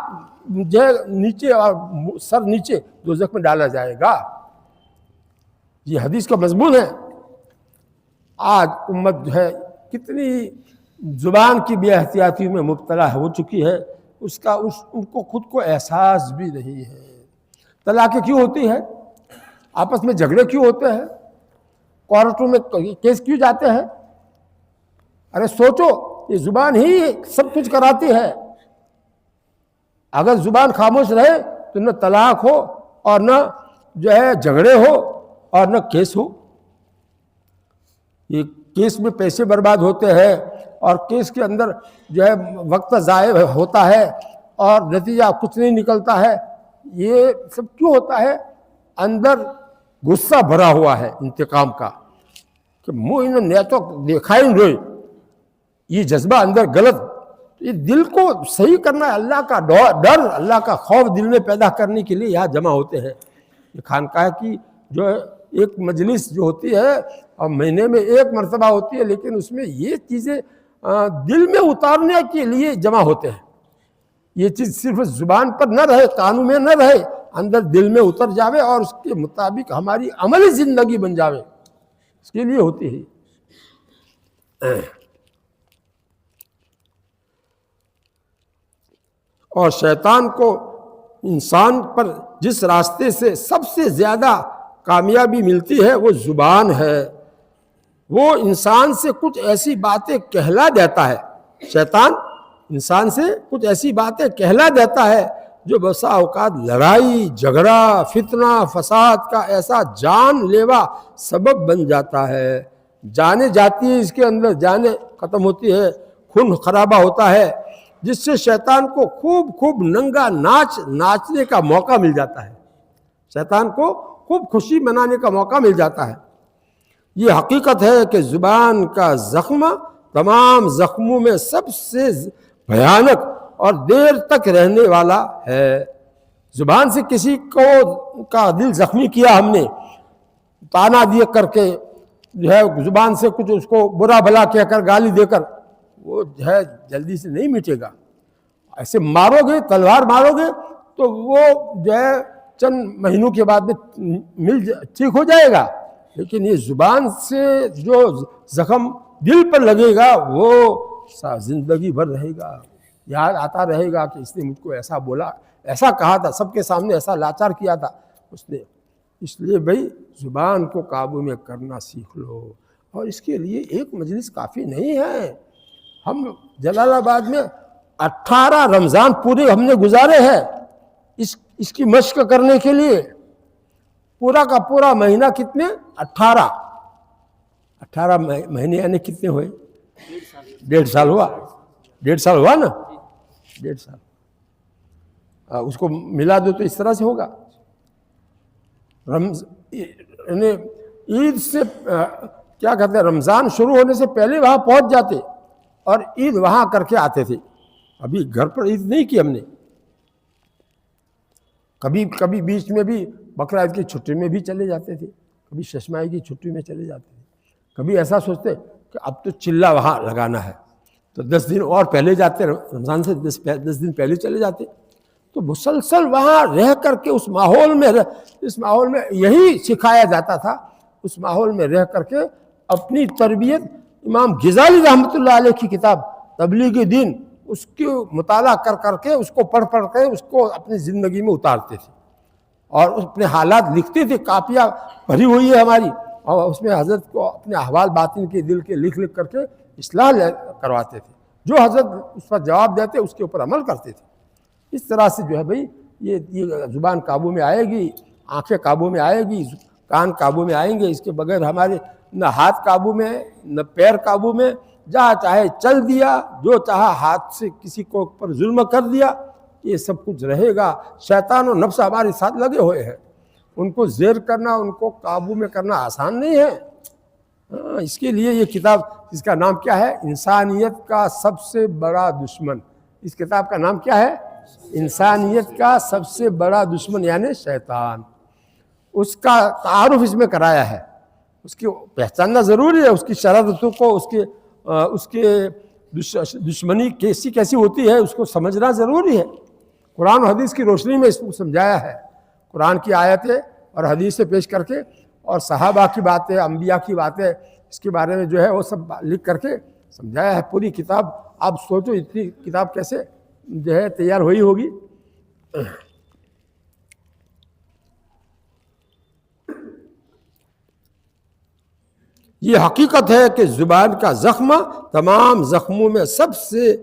جو ہے نیچے اور سر نیچے دوزخ میں ڈالا جائے گا. یہ حدیث کا مضمون ہے. آج امت جو ہے کتنی زبان کی بے احتیاطیوں میں مبتلا ہو چکی ہے، ان کو خود کو احساس بھی نہیں ہے. طلاقیں کیوں ہوتی ہے؟ آپس میں جھگڑے کیوں ہوتے ہیں؟ کورٹوں میں کیس کیوں جاتے ہیں؟ ارے سوچو، یہ زبان ہی سب کچھ کراتی ہے. اگر زبان خاموش رہے تو نہ طلاق ہو، اور نہ جو ہے جھگڑے ہو، اور نہ کیس ہو. یہ کیس میں پیسے برباد ہوتے ہیں، اور کیس کے اندر جو ہے وقت ضائع ہوتا ہے، اور نتیجہ کچھ نہیں نکلتا ہے. یہ سب کیوں ہوتا ہے؟ اندر غصہ بھرا ہوا ہے انتقام کا کہ انہوں نے تو دیکھا ہی نہیں، یہ جذبہ اندر غلط. یہ دل کو صحیح کرنا ہے، اللہ کا ڈر، اللہ کا خوف دل میں پیدا کرنے کے لیے یہاں جمع ہوتے ہیں. یہ خانقاہ کی جو ہے ایک مجلس جو ہوتی ہے اور مہینے میں ایک مرتبہ ہوتی ہے، لیکن اس میں یہ چیزیں دل میں اتارنے کے لیے جمع ہوتے ہیں. یہ چیز صرف زبان پر نہ رہے، کانوں میں نہ رہے، اندر دل میں اتر جاوے اور اس کے مطابق ہماری عملی زندگی بن جاوے، اس کے لیے ہوتی ہے. اور شیطان کو انسان پر جس راستے سے سب سے زیادہ کامیابی ملتی ہے وہ زبان ہے. وہ انسان سے کچھ ایسی باتیں کہلا دیتا ہے، شیطان انسان سے کچھ ایسی باتیں کہلا دیتا ہے جو بسا اوقات لڑائی جھگڑا فتنہ فساد کا ایسا جان لیوا سبب بن جاتا ہے. جانیں جاتی ہے، اس کے اندر جانیں ختم ہوتی ہے، خون خرابہ ہوتا ہے، جس سے شیطان کو خوب ننگا ناچنے کا موقع مل جاتا ہے. شیطان کو خوب خوشی منانے کا موقع مل جاتا ہے. یہ حقیقت ہے کہ زبان کا زخم تمام زخموں میں سب سے بھیانک اور دیر تک رہنے والا ہے. زبان سے کسی کو کا دل زخمی کیا ہم نے، تانا دیا کر کے جو ہے زبان سے کچھ اس کو برا بھلا کہہ کر گالی دے کر، وہ جو ہے جلدی سے نہیں مٹے گا. ایسے مارو گے، تلوار مارو گے تو وہ جو ہے چند مہینوں کے بعد میں ٹھیک ہو جائے گا. لیکن یہ زبان سے جو زخم دل پر لگے گا وہ زندگی بھر رہے گا. یاد آتا رہے گا کہ اس نے مجھ کو ایسا بولا، ایسا کہا تھا، سب کے سامنے ایسا لاچار کیا تھا اس نے. اس لیے بھائی زبان کو قابو میں کرنا سیکھ لو. اور اس کے لیے ایک مجلس کافی نہیں ہے. ہم جلال آباد میں 18 رمضان پورے ہم نے گزارے ہیں اس کی مشق کرنے کے لیے. پورا کا پورا مہینہ کتنے؟ 18 مہینے یعنی کتنے ہوئے؟ 1.5 سال ہوا. 1.5 سال ہوا نا، 1.5 سال. اس کو ملا دو تو اس طرح سے ہوگا. یعنی عید سے کیا کہتے ہیں، رمضان شروع ہونے سے پہلے وہاں پہنچ جاتے اور عید وہاں کر کے آتے تھے. ابھی گھر پر عید نہیں کی ہم نے. کبھی بیچ میں بھی بقرعید کی چھٹی میں بھی چلے جاتے تھے، کبھی ششمائی کی چھٹی میں چلے جاتے تھے. کبھی ایسا سوچتے کہ اب تو چلہ وہاں لگانا ہے تو 10 دن اور پہلے جاتے، رمضان سے 10 دن پہلے چلے جاتے. تو مسلسل وہاں رہ کر کے اس ماحول میں یہی سکھایا جاتا تھا. اس ماحول میں رہ کر کے اپنی تربیت امام غزالی رحمۃ اللہ علیہ کی کتاب تبلیغ دین، اس کی مطالعہ کر کے اس کو پڑھ کے اس کو اپنی زندگی میں اتارتے تھے اور اپنے حالات لکھتے تھے. کاپیاں بھری ہوئی ہے ہماری، اور اس میں حضرت کو اپنے احوال باطن کے دل کے لکھ کر کے اصلاح کرواتے تھے. جو حضرت اس پر جواب دیتے اس کے اوپر عمل کرتے تھے. اس طرح سے جو ہے بھائی یہ زبان قابو میں آئے گی، آنکھیں قابو میں آئے گی، کان قابو میں آئیں گے. اس کے بغیر ہمارے نہ ہاتھ قابو میں نہ پیر قابو میں. جہاں چاہے چل دیا، جو چاہا ہاتھ سے کسی کو پر ظلم کر دیا، یہ سب کچھ رہے گا. شیطان و نفس ہمارے ساتھ لگے ہوئے ہیں. ان کو زیر کرنا، ان کو قابو میں کرنا آسان نہیں ہے. اس کے لیے یہ کتاب، اس کا نام کیا ہے؟ انسانیت کا سب سے بڑا دشمن. اس کتاب کا نام کیا ہے؟ انسانیت کا سب سے بڑا دشمن یعنی شیطان. اس کا تعارف اس میں کرایا ہے. اس کی پہچاننا ضروری ہے، اس کی شرارتوں کو، اس کے دشمنی کیسی ہوتی ہے اس کو سمجھنا ضروری ہے. قرآن و حدیث کی روشنی میں اس کو سمجھایا ہے. قرآن کی آیتیں اور حدیث سے پیش کر کے اور صحابہ کی باتیں، انبیاء کی باتیں، اس کے بارے میں جو ہے وہ سب لکھ کر کے سمجھایا ہے. پوری کتاب آپ سوچو اتنی کتاب کیسے جو ہے تیار ہوئی ہوگی. یہ حقیقت ہے کہ زبان کا زخم تمام زخموں میں سب سے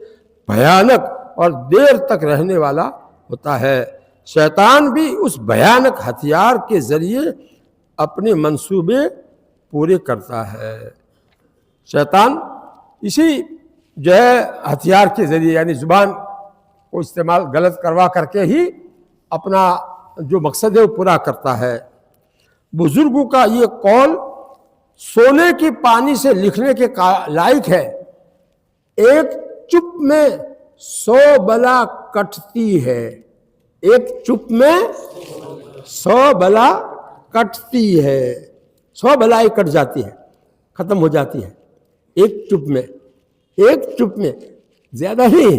بھیانک اور دیر تک رہنے والا ہوتا ہے. شیطان بھی اس بھیانک ہتھیار کے ذریعے اپنے منصوبے پورے کرتا ہے. شیطان اسی جو ہے ہتھیار کے ذریعے یعنی زبان کو استعمال غلط کروا کر کے ہی اپنا جو مقصد ہے وہ پورا کرتا ہے۔ بزرگوں کا یہ قول سونے کی پانی سے لکھنے کے لائق ہے۔ ایک چپ میں 100 بلا کٹتی ہے، ایک چپ میں 100 بلا کٹتی ہے، 100 بلائیں کٹ جاتی ہے، ختم ہو جاتی ہے ایک چپ میں، ایک چپ میں، زیادہ نہیں،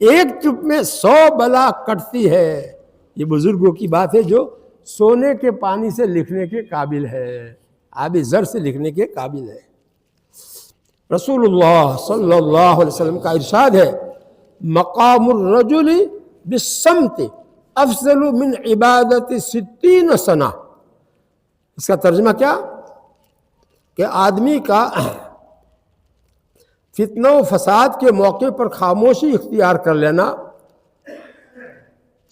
ایک چپ میں 100 بلا کٹتی ہے۔ یہ بزرگوں کی بات ہے جو سونے کے پانی سے لکھنے کے قابل ہے، آب زر سے لکھنے کے قابل ہے۔ رسول اللہ صلی اللہ علیہ وسلم کا ارشاد ہے، مقام الرجل بالصمت افضل من عبادت 60 سنہ۔ اس کا ترجمہ کیا کہ آدمی کا فتنہ و فساد کے موقع پر خاموشی اختیار کر لینا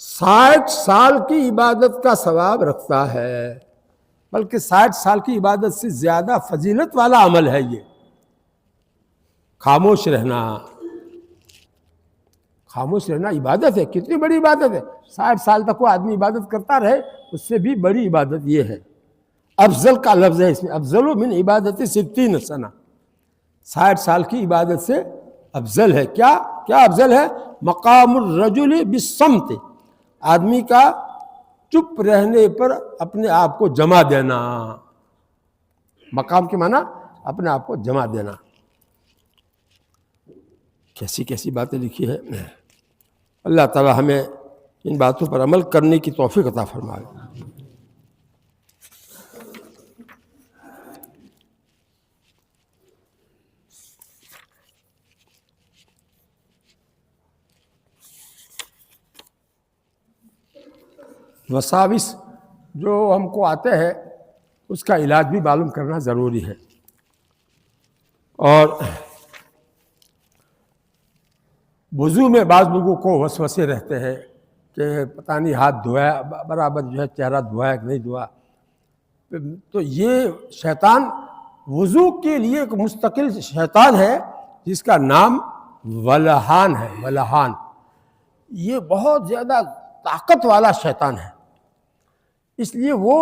60 سال کی عبادت کا ثواب رکھتا ہے، بلکہ 60 سال کی عبادت سے زیادہ فضیلت والا عمل ہے یہ خاموش رہنا۔ خاموش رہنا عبادت ہے، کتنی بڑی عبادت ہے۔ 60 سال تک وہ آدمی عبادت کرتا رہے، اس سے بھی بڑی عبادت یہ ہے۔ افضل کا لفظ ہے اس میں، افضل من عبادت 60 سنہ، 60 سال کی عبادت سے افضل ہے۔ کیا افضل ہے؟ مقام الرجل بالصمت، آدمی کا چپ رہنے پر اپنے آپ کو جمع دینا۔ مقام کے معنی اپنے آپ کو جمع دینا۔ کیسی کیسی باتیں لکھی ہے۔ اللہ تعالی ہمیں ان باتوں پر عمل کرنے کی توفیق عطا فرمائے۔ وساوس جو ہم کو آتے ہیں اس کا علاج بھی معلوم کرنا ضروری ہے۔ اور وضو میں بعض لوگوں کو وسوسے رہتے ہیں کہ پتہ نہیں ہاتھ دھویا برابر جو ہے چہرہ دھویا کہ نہیں دھویا، تو یہ شیطان وضو کے لیے ایک مستقل شیطان ہے جس کا نام ولہان ہے۔ ولہان یہ بہت زیادہ طاقت والا شیطان ہے، اس لیے وہ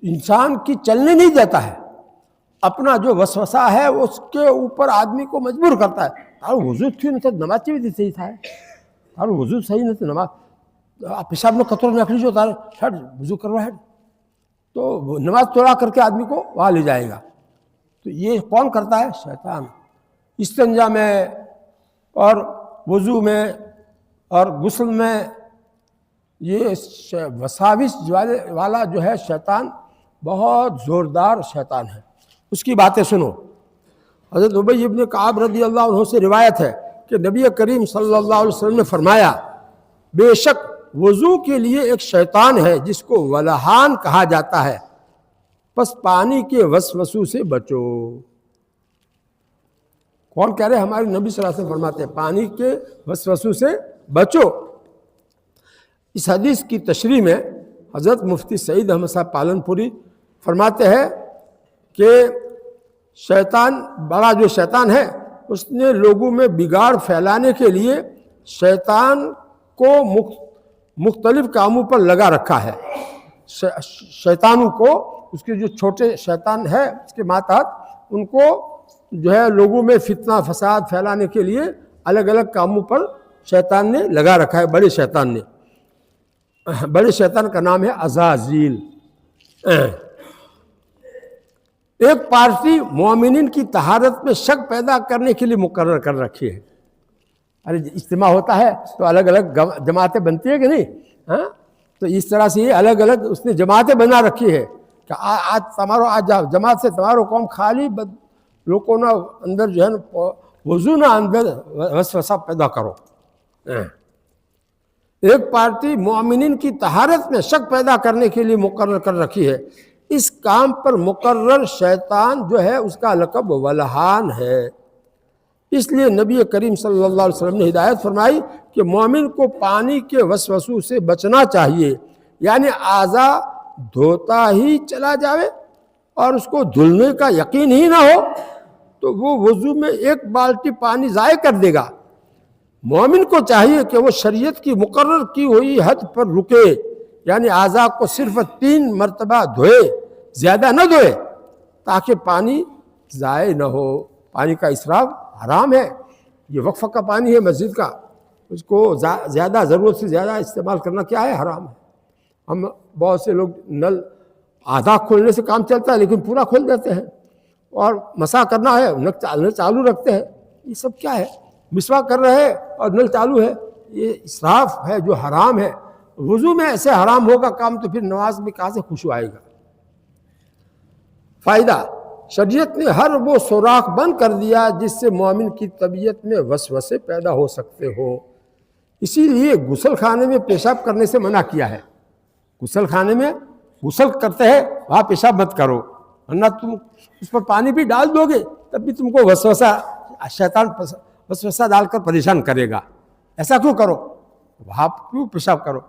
انسان کی چلنے نہیں دیتا ہے، اپنا جو وسوسہ ہے اس کے اوپر آدمی کو مجبور کرتا ہے۔ وضو کیوں نہیں تھا؟ نماز کی بھی صحیح تھا، وضو صحیح نہیں تھا، نماز پیشاب میں قطر میں اخریج ہوتا ہے، ہٹ وضو کروا ہے، تو نماز توڑا کر کے آدمی کو وہاں لے جائے گا۔ تو یہ کون کرتا ہے؟ شیطان۔ استنجا میں اور وضو میں اور غسل میں یہ وساوس والا جو ہے شیطان بہت زوردار شیطان ہے۔ اس کی باتیں سنو۔ حضرت ابی ابن کعب رضی اللہ عنہ سے روایت ہے کہ نبی کریم صلی اللہ علیہ وسلم نے فرمایا، بے شک وضو کے لیے ایک شیطان ہے جس کو ولہان کہا جاتا ہے، پس پانی کے وسوسوں سے بچو۔ کون کہہ رہے ہیں؟ ہمارے نبی صلی اللہ علیہ وسلم فرماتے ہیں پانی کے وسوسوں سے بچو۔ اس حدیث کی تشریح میں حضرت مفتی سعید احمد صاحب پالن پوری فرماتے ہیں کہ شیطان، بڑا جو شیطان ہے، اس نے لوگوں میں بگاڑ پھیلانے کے لیے شیطان کو مختلف کاموں پر لگا رکھا ہے۔ شیطانوں کو، اس کے جو چھوٹے شیطان ہے اس کے ماتحت، ان کو جو ہے لوگوں میں فتنہ فساد پھیلانے کے لیے الگ الگ کاموں پر شیطان نے لگا رکھا ہے، بڑے شیطان نے۔ بڑے شیطان کا نام ہے عزازیل۔ ایک پارٹی مومنین کی طہارت میں شک پیدا کرنے کے لیے مقرر کر رکھی ہے۔ ارے اجتماع ہوتا ہے تو الگ الگ جماعتیں بنتی ہیں کہ نہیں؟ ہاں، تو اس طرح سے یہ الگ الگ اس نے جماعتیں بنا رکھی ہے کہ آج تمہارو آج جماعت سے تمہارو قوم خالی لوگوں نہ اندر جو ہے نا وضو نہ اندر وسوسہ پیدا کرو۔ ایک پارٹی مومنین کی طہارت میں شک پیدا کرنے کے لیے مقرر کر رکھی ہے۔ اس کام پر مقرر شیطان جو ہے اس کا لقب ولہان ہے۔ اس لیے نبی کریم صلی اللہ علیہ وسلم نے ہدایت فرمائی کہ مومن کو پانی کے وسوسوں سے بچنا چاہیے، یعنی اعضاء دھوتا ہی چلا جاوے اور اس کو دھلنے کا یقین ہی نہ ہو تو وہ وضو میں ایک بالٹی پانی ضائع کر دے گا، مومن کو چاہیے کہ وہ شریعت کی مقرر کی ہوئی حد پر رکے، یعنی اعضاء کو صرف 3 مرتبہ دھوئے، زیادہ نہ دھوئے، تاکہ پانی ضائع نہ ہو۔ پانی کا اسراف حرام ہے، یہ وقفہ کا پانی ہے مسجد کا، اس کو زیادہ ضرورت سے زیادہ استعمال کرنا کیا ہے؟ حرام ہے۔ ہم بہت سے لوگ نل آدھا کھولنے سے کام چلتا ہے لیکن پورا کھول دیتے ہیں، اور مسح کرنا ہے نل چالو رکھتے ہیں، یہ سب کیا ہے؟ مسواک کر رہے ہیں اور نل چالو ہے، یہ اسراف ہے جو حرام ہے۔ وضو میں ایسے حرام ہوگا کام تو پھر نماز میں کہاں سے خشوع آئے گا؟ فائدہ، شریعت نے ہر وہ سوراخ بند کر دیا جس سے مومن کی طبیعت میں وسوسے پیدا ہو سکتے ہو۔ اسی لیے غسل خانے میں پیشاب کرنے سے منع کیا ہے۔ غسل خانے میں غسل کرتے ہیں وہاں پیشاب مت کرو، ورنہ تم اس پر پانی بھی ڈال دو گے تب بھی تم کو وسوسہ، شیطان وسوسہ ڈال کر پریشان کرے گا۔ ایسا کیوں کرو؟ وہاں کیوں پیشاب کرو؟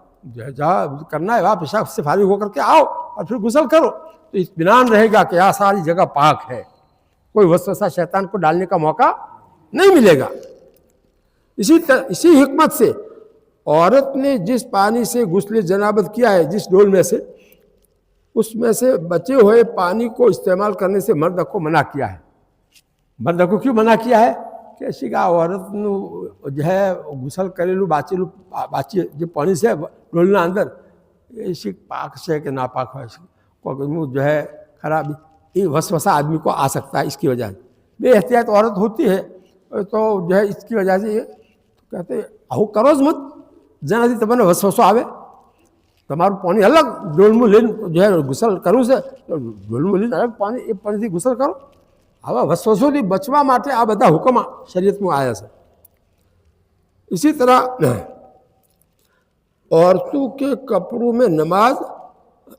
جہاں کرنا ہے وہاں پیشاب سے فارغ ہو کر کے آؤ اور پھر غسل کرو، تو اطمینان رہے گا کہ یہاں ساری جگہ پاک ہے، کوئی وسوسہ شیطان کو ڈالنے کا موقع نہیں ملے گا۔ اسی حکمت سے عورت نے جس پانی سے غسل جنابت کیا ہے، جس ڈول میں سے، اس میں سے بچے ہوئے پانی کو استعمال کرنے سے مرد کو منع کیا ہے۔ مرد کو کیوں منع کیا ہے؟ کہ اسی کا عورت جو ہے غسل کریلو باچی جو پانی سے ڈولنا اندر، اسی پاک سے کہ ناپاک ہو، جو ہے خرابی، یہ وسوسہ آدمی کو آ سکتا ہے۔ اس کی وجہ سے بے احتیاط عورت ہوتی ہے تو جو ہے اس کی وجہ سے یہ کہتے ہیں اہو کروز مت جنا دی تمہیں وسوسہ آوے، تمہارو پانی الگ ڈولمو لین جو ہے غسل کروں سے ڈولمو لین الگ پانی થી غسل કરો، આવા વસવસોથી બચવા માટે આ બધા હુકમ શરીયતમાં આવ્યા છે۔ اسی طرح عورتوں کے کپڑوں میں نماز،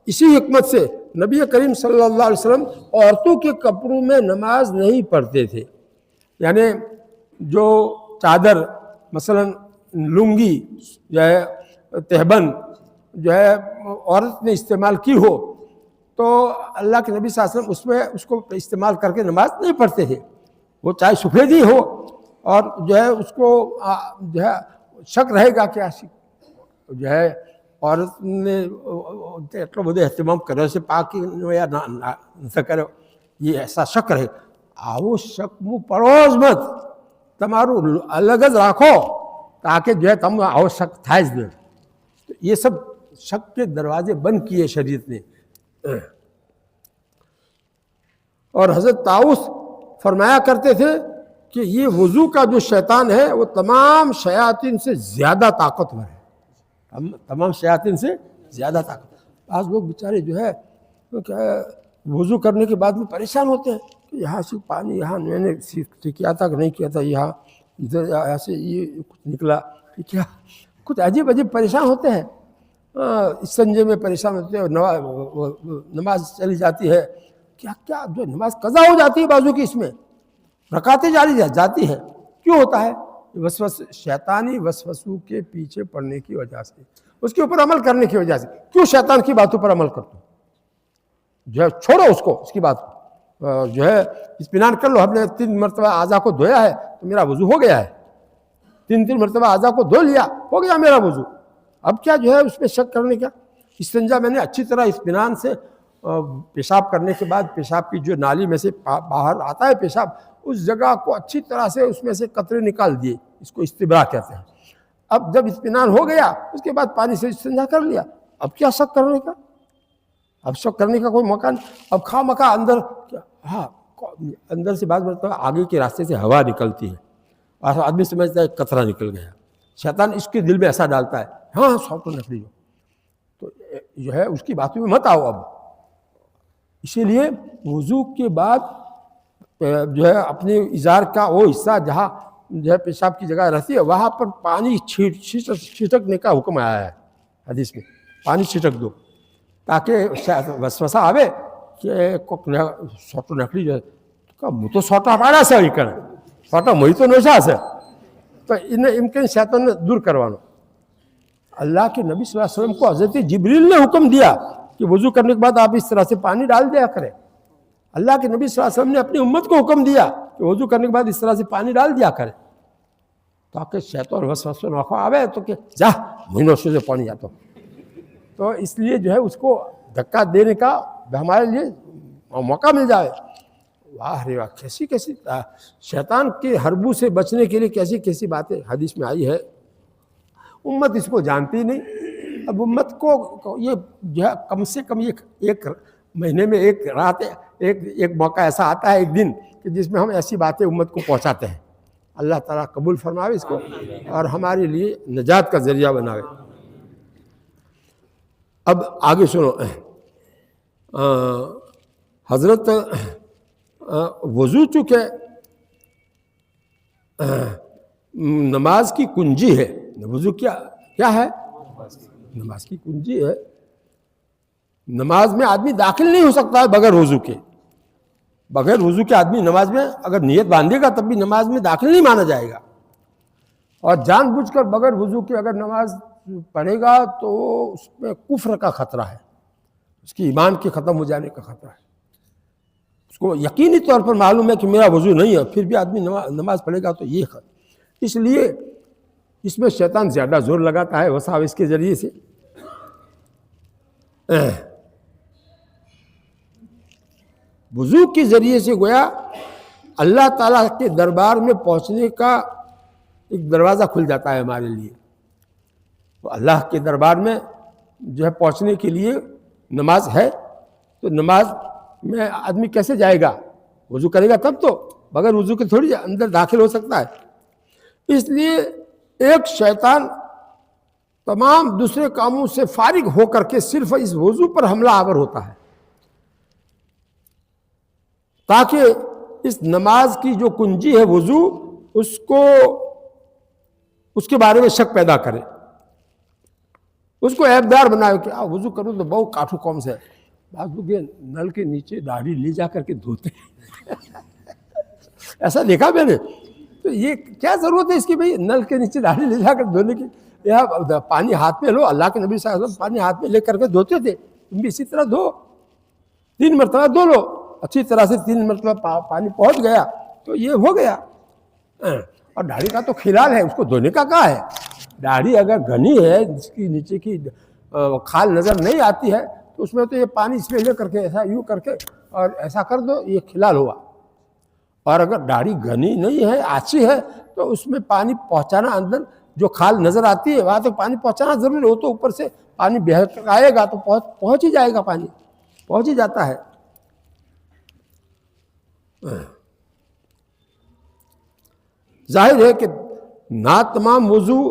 اسی حکمت سے نبی کریم صلی اللہ علیہ وسلم عورتوں کے کپڑوں میں نماز نہیں پڑھتے تھے۔ یعنی جو چادر مثلا لنگی جو ہے تہبند جو ہے عورت نے استعمال کی ہو تو اللہ کے نبی صلی اللہ علیہ وسلم اس کو استعمال کر کے نماز نہیں پڑھتے تھے، وہ چاہے سفید ہی ہو، اور جو ہے اس کو جو ہے شک رہے گا کہ جو ہے عورت نے એટલો બધો اہتمام કર્યો છે પાકી યા ન કર્યો، یہ ایسا شک رہے، આવો શકનું પડો જ મત، તમારું અલગ જ રાખો تاکہ جو ہے تم આવો શક થાય જ નહીં۔ تو یہ سب شک کے دروازے بند کیے شریعت نے۔ اور حضرت طاؤس فرمایا کرتے تھے کہ یہ وضو کا جو شیطان ہے وہ تمام شیاطین سے زیادہ طاقتور ہے، تمام شیاطین سے زیادہ طاقتور۔ بعض لوگ بیچارے جو ہے وضو کرنے کے بعد میں پریشان ہوتے ہیں کہ یہاں سے پانی، یہاں میں نے کیا تھا کہ نہیں کیا تھا، یہاں ادھر یہاں سے یہ کچھ نکلا، کیا کچھ عجیب عجیب پریشان ہوتے ہیں، استنجے میں پریشان ہوتے ہیں، نماز چلی جاتی ہے، کیا کیا جو نماز قضا ہو جاتی ہے بازو کی، اس میں رکعتیں جاری جاتی ہے، کیوں ہوتا ہے؟ شیطانی وسوسوں کے پیچھے پڑنے کی وجہ سے، اس کے اوپر عمل کرنے کی وجہ سے۔ کیوں شیطان کی باتوں پر عمل کرتے ہو؟ جو ہے چھوڑو اس کو، اس کی بات کو جو ہے اطمینان کر لو، ہم نے 3 مرتبہ اعضاء کو دھویا ہے تو میرا وضو ہو گیا ہے، 3 مرتبہ اعضاء کو دھو لیا، ہو گیا میرا وضو، اب کیا جو ہے اس میں شک کرنے کا؟ استنجا میں نے اچھی طرح اطمینان سے پیشاب کرنے کے بعد پیشاب کی جو نالی میں سے باہر آتا ہے پیشاب، اس جگہ کو اچھی طرح سے اس میں سے قطرے نکال دیے، اس کو استبراء کہتے ہیں۔ اب جب اطمینان ہو گیا اس کے بعد پانی سے استنجا کر لیا، اب کیا شک کرنے کا؟ اب شک کرنے کا کوئی موقع نہیں۔ اب خواہ مخواہ اندر، ہاں اندر سے بعض مرتبہ آگے کے راستے سے ہوا نکلتی ہے اور آدمی سمجھتا ہے قطرہ نکل گیا، شیطان اس کے دل میں ایسا ڈالتا ہے، ہاں سوٹو نکلی ہو، تو جو ہے اس کی باتوں میں مت آؤ اب۔ اسی لیے وضو کے بعد جو ہے اپنے ازار کا وہ حصہ جہاں جو ہے پیشاب کی جگہ رہتی ہے وہاں پر پانی چھٹکنے کا حکم آیا ہے حدیث میں، پانی چھٹک دو تاکہ وسوسہ آوے کہ سوٹو نکلی جو ہے مو تو سوٹا پاڑا سے سوٹا مہی تو نوشا سے، تو ان کے شیطان نے دور کروانا۔ اللہ کے نبی صلی اللہ علیہ وسلم کو حضرت جبریل نے حکم دیا کہ وضو کرنے کے بعد آپ اس طرح سے پانی ڈال دیا کریں۔ اللہ کے نبی صلی اللہ علیہ وسلم نے اپنی امت کو حکم دیا کہ وضو کرنے کے بعد اس طرح سے پانی ڈال دیا کریں۔ تاکہ شیطان وسوسہ نہ آوے تو کہ جا مہینوں سے پانی جاتا ہوں. تو اس لیے جو ہے اس کو دھکا دینے کا ہمارے لیے موقع مل جائے. واہ رے واہ، کیسی کیسی شیطان کے حربوں سے بچنے کے لیے کیسی کیسی باتیں حدیث میں آئی ہے. امت اس کو جانتی نہیں. اب امت کو یہ جو ہے کم سے کم ایک مہینے میں ایک رات ایک موقع ایسا آتا ہے، ایک دن، کہ جس میں ہم ایسی باتیں امت کو پہنچاتے ہیں. اللہ تعالیٰ قبول فرماوے اس کو اور ہمارے لیے نجات کا ذریعہ بناوے. اب آگے سنو. حضرت وضو چونکہ نماز کی کنجی ہے. وضو کیا ہے؟ نماز کی کنجی ہے. نماز میں آدمی داخل نہیں ہو سکتا ہے بغیر وضو کے. بغیر وضو کے آدمی نماز میں اگر نیت باندھے گا تب بھی نماز میں داخل نہیں مانا جائے گا. اور جان بوجھ کر بغیر وضو کے اگر نماز پڑھے گا تو اس میں کفر کا خطرہ ہے، اس کی ایمان کے ختم ہو جانے کا خطرہ ہے. اس کو یقینی طور پر معلوم ہے کہ میرا وضو نہیں ہے، پھر بھی آدمی نماز پڑھے گا تو یہ خطرہ. اس لیے اس میں شیطان زیادہ زور لگاتا ہے وساوس کے ذریعے سے. وضو کے ذریعے سے گویا اللہ تعالیٰ کے دربار میں پہنچنے کا ایک دروازہ کھل جاتا ہے ہمارے لیے. تو اللہ کے دربار میں جو ہے پہنچنے کے لیے نماز ہے. تو نماز میں آدمی کیسے جائے گا؟ وضو کرے گا تب تو. بغیر وضو کے تھوڑی اندر داخل ہو سکتا ہے. اس لیے ایک شیطان تمام دوسرے کاموں سے فارغ ہو کر کے صرف اس وضو پر حملہ آور ہوتا ہے، تاکہ اس نماز کی جو کنجی ہے وضو، اس کے بارے میں شک پیدا کرے، اس کو عیبدار بنائے کہ وضو کروں تو بہت کاٹھو قوم سے. بعض لوگ نل کے نیچے داڑھی لے جا کر کے دھوتے ہیں. ایسا دیکھا میں نے. تو یہ کیا ضرورت ہے اس کی بھائی نل کے نیچے داڑھی لے جا کر دھونے کی؟ یا پانی ہاتھ میں لو. اللہ کے نبی صلی اللہ علیہ وسلم پانی ہاتھ میں لے کر کے دھوتے تھے. تم بھی اسی طرح دھو، 3 مرتبہ دھو لو اچھی طرح سے. 3 مرتبہ پانی پہنچ گیا تو یہ ہو گیا. اور داڑھی کا تو خلال ہے، اس کو دھونے کا کہاں ہے؟ داڑھی اگر گھنی ہے، جس کی نیچے کی کھال نظر نہیں آتی ہے، تو اس میں تو یہ پانی اس میں لے کر کے ایسا یوں کر کے اور ایسا کر دو، یہ خلال ہوا. اور اگر داڑھی گھنی نہیں ہے، آچھی ہے، تو اس میں پانی پہنچانا، اندر جو کھال نظر آتی ہے وہاں تک پانی پہنچانا ضروری ہو. تو اوپر سے پانی بہہ کر آئے گا تو پہنچ ہی جائے گا، پانی پہنچ ہی جاتا ہے. ظاہر ہے کہ نہ تمام وضو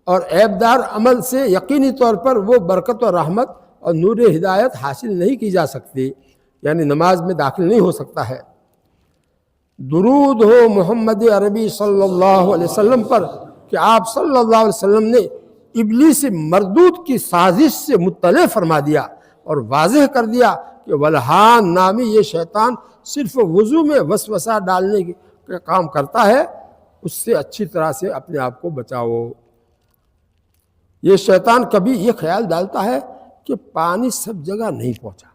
اور عیبدار عمل سے یقینی طور پر وہ برکت و رحمت اور نور ہدایت حاصل نہیں کی جا سکتی، یعنی نماز میں داخل نہیں ہو سکتا ہے. درود ہو محمد عربی صلی اللہ علیہ وسلم پر کہ آپ صلی اللہ علیہ وسلم نے ابلیس مردود کی سازش سے مطلع فرما دیا اور واضح کر دیا کہ ولہان نامی یہ شیطان صرف وضو میں وسوسہ ڈالنے کا کام کرتا ہے، اس سے اچھی طرح سے اپنے آپ کو بچاؤ. یہ شیطان کبھی یہ خیال ڈالتا ہے کہ پانی سب جگہ نہیں پہنچا.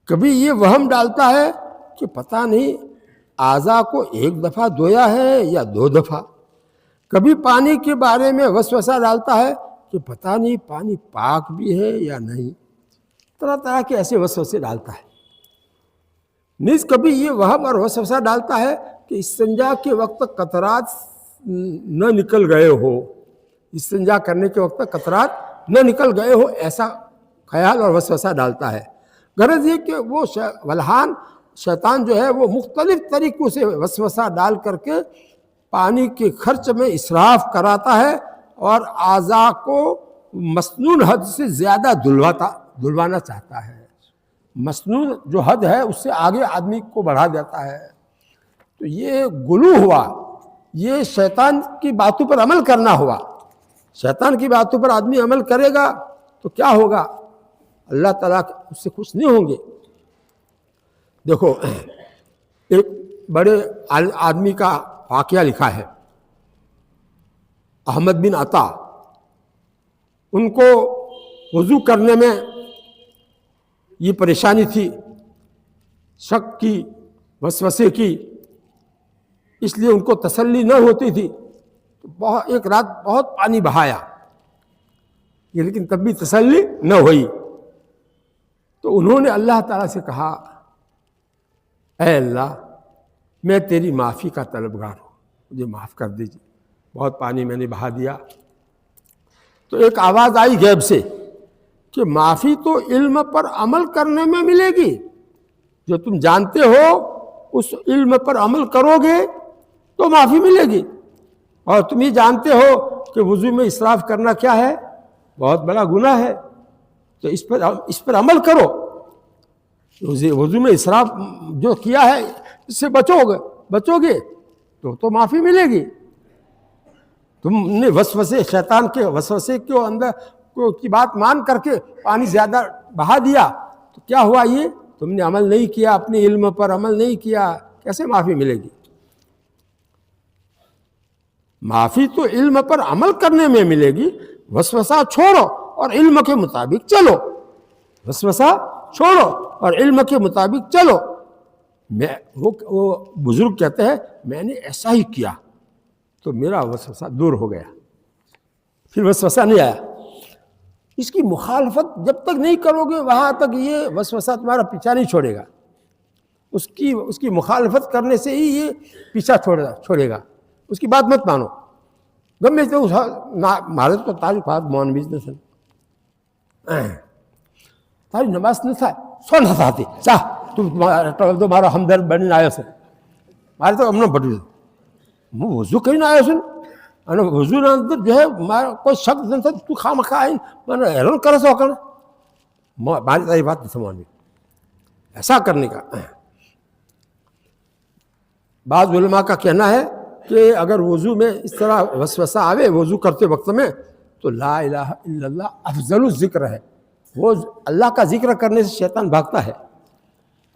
کبھی یہ وہم ڈالتا ہے کہ پتہ نہیں اعضاء کو 1 دفعہ دھویا ہے یا 2 دفعہ. کبھی پانی کے بارے میں وسوسہ ڈالتا ہے کہ پتہ نہیں پانی پاک بھی ہے یا نہیں. طرح طرح کے ایسے وسوسے ڈالتا ہے. نیز کبھی یہ وہم اور وسوسہ ڈالتا ہے کہ استنجا کے وقت قطرات نہ نکل گئے ہو، استنجا کرنے کے وقت قطرات نہ نکل گئے ہو، ایسا خیال اور وسوسہ ڈالتا ہے. غرض یہ کہ وہ ولہان شیطان جو ہے وہ مختلف طریقوں سے وسوسہ ڈال کر کے پانی کے خرچ میں اسراف کراتا ہے اور اعضاء کو مسنون حد سے زیادہ دھلوانا چاہتا ہے. مسنون جو حد ہے اس سے آگے آدمی کو بڑھا دیتا ہے. تو یہ غلو ہوا، یہ شیطان کی باتوں پر عمل کرنا ہوا. شیطان کی باتوں پر آدمی عمل کرے گا تو کیا ہوگا؟ اللہ تعالیٰ اس سے خوش نہیں ہوں گے. دیکھو ایک بڑے آدمی کا واقعہ لکھا ہے، احمد بن عطا. ان کو وضو کرنے میں یہ پریشانی تھی، شک کی، وسوسے کی، اس لیے ان کو تسلی نہ ہوتی تھی. تو بہت ایک رات بہت پانی بہایا، یہ لیکن تب بھی تسلی نہ ہوئی، تو انہوں نے اللہ تعالیٰ سے کہا اے اللہ میں تیری معافی کا طلبگار ہوں، مجھے معاف کر دیجیے، بہت پانی میں نے بہا دیا۔ تو ایک آواز آئی غیب سے کہ معافی تو علم پر عمل کرنے میں ملے گی، جو تم جانتے ہو اس علم پر عمل کرو گے تو معافی ملے گی، اور تم یہ جانتے ہو کہ وضو میں اسراف کرنا کیا ہے، بہت بڑا گناہ ہے، تو اس پر عمل کرو، وضو میں اسراف جو کیا ہے اس سے بچو گے تو معافی ملے گی۔ تم نے وسوسے، شیطان کے وسوسے کے اندر کی بات مان کر کے پانی زیادہ بہا دیا، تو کیا ہوا؟ یہ تم نے عمل نہیں کیا، اپنے علم پر عمل نہیں کیا، کیسے معافی ملے گی؟ معافی تو علم پر عمل کرنے میں ملے گی، وسوسہ چھوڑو اور علم کے مطابق چلو، وسوسہ چھوڑو اور علم کے مطابق چلو۔ وہ بزرگ کہتے ہیں میں نے ایسا ہی کیا تو میرا وسوسہ دور ہو گیا، پھر وسوسہ نہیں آیا۔ اس کی مخالفت جب تک نہیں کرو گے وہاں تک یہ وسوسہ تمہارا پیچھا نہیں چھوڑے گا، اس کی مخالفت کرنے سے ہی یہ پیچھا چھوڑے گا، اس کی بات مت مانو۔ گمے تو مارے تو تاری بات مان بھی نہیں تاری نماز نہ تھا سو نہ تھاتی چاہ تمہارا ہمدرد بننے آیا سن مارے تو ہم بڑھ وضو کہیں نہ آیا سن وضو نہ اندر جو ہے کوئی شک نہیں تھا، تو خواہ مخواہ آئین میں نے حیران کرا سو کرنا ماری تاری بات نہیں سمجھ میں ایسا کرنے کا۔ بعض علماء کا کہنا ہے کہ اگر وضو میں اس طرح وسوسہ آوے وضو کرتے وقت میں تو لا الہ الا اللہ افضل الذکر ہے، وہ اللہ کا ذکر کرنے سے شیطان بھاگتا ہے،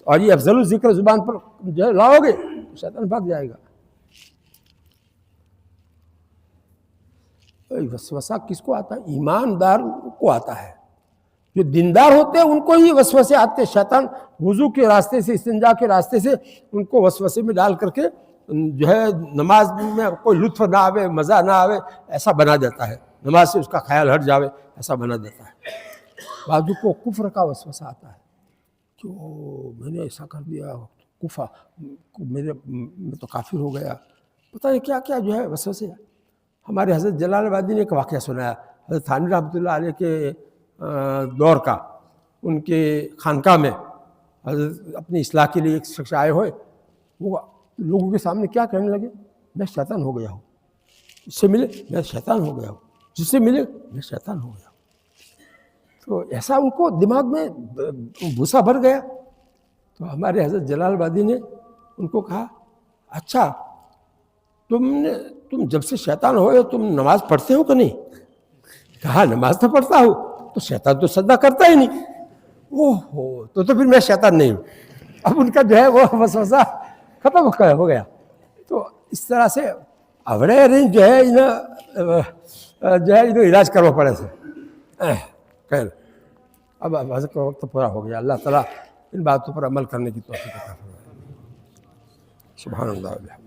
اور یہ افضل الذکر زبان پر جو لاؤ گے شیطان بھاگ جائے گا۔ وسوسہ کس کو آتا ہے؟ ایماندار کو آتا ہے، جو دیندار ہوتے ہیں ان کو ہی وسوسے آتے ہیں۔ شیطان وضو کے راستے سے، استنجا کے راستے سے ان کو وسوسے میں ڈال کر کے جو ہے نماز میں کوئی لطف نہ آوے، مزہ نہ آوے، ایسا بنا دیتا ہے، نماز سے اس کا خیال ہٹ جاوے ایسا بنا دیتا ہے۔ بعضوں کو کفر کا وسوسہ آتا ہے کہ میں نے ایسا کر دیا، میں تو کافر ہو گیا، پتہ نہیں کیا کیا جو ہے وسوسے۔ ہمارے حضرت جلال آبادی نے ایک واقعہ سنایا، حضرت تھانوی رحمۃ اللہ علیہ کے دور کا، ان کے خانقاہ میں حضرت اپنی اصلاح کے لیے ایک شخص آئے ہوئے، وہ لوگوں کے سامنے کیا کہنے لگے، میں شیطان ہو گیا ہوں، اس سے ملے میں شیطان ہو گیا ہوں، جس سے ملے میں شیطان ہو گیا ہوں۔ تو ایسا ان کو دماغ میں بھوسا بھر گیا۔ تو ہمارے حضرت جلال آبادی نے ان کو کہا اچھا تم جب سے شیطان ہوئے تم نماز پڑھتے ہو کہ نہیں؟ کہا نماز تو پڑھتا ہوں، تو شیطان تو سجدہ کرتا ہی نہیں۔ اوہ تو پھر میں شیطان نہیں ہوں۔ اب ان کا جو ہے وہ وسوسہ ختم ہو گیا۔ تو اس طرح سے اوڑے رینج جو ہے انہیں علاج کرنا پڑے سے خیر۔ اب حضرت کا وقت پورا ہو گیا، اللہ تعالیٰ ان باتوں پر عمل کرنے کی توفیق عطا فرمائے۔ سبحان اللہ۔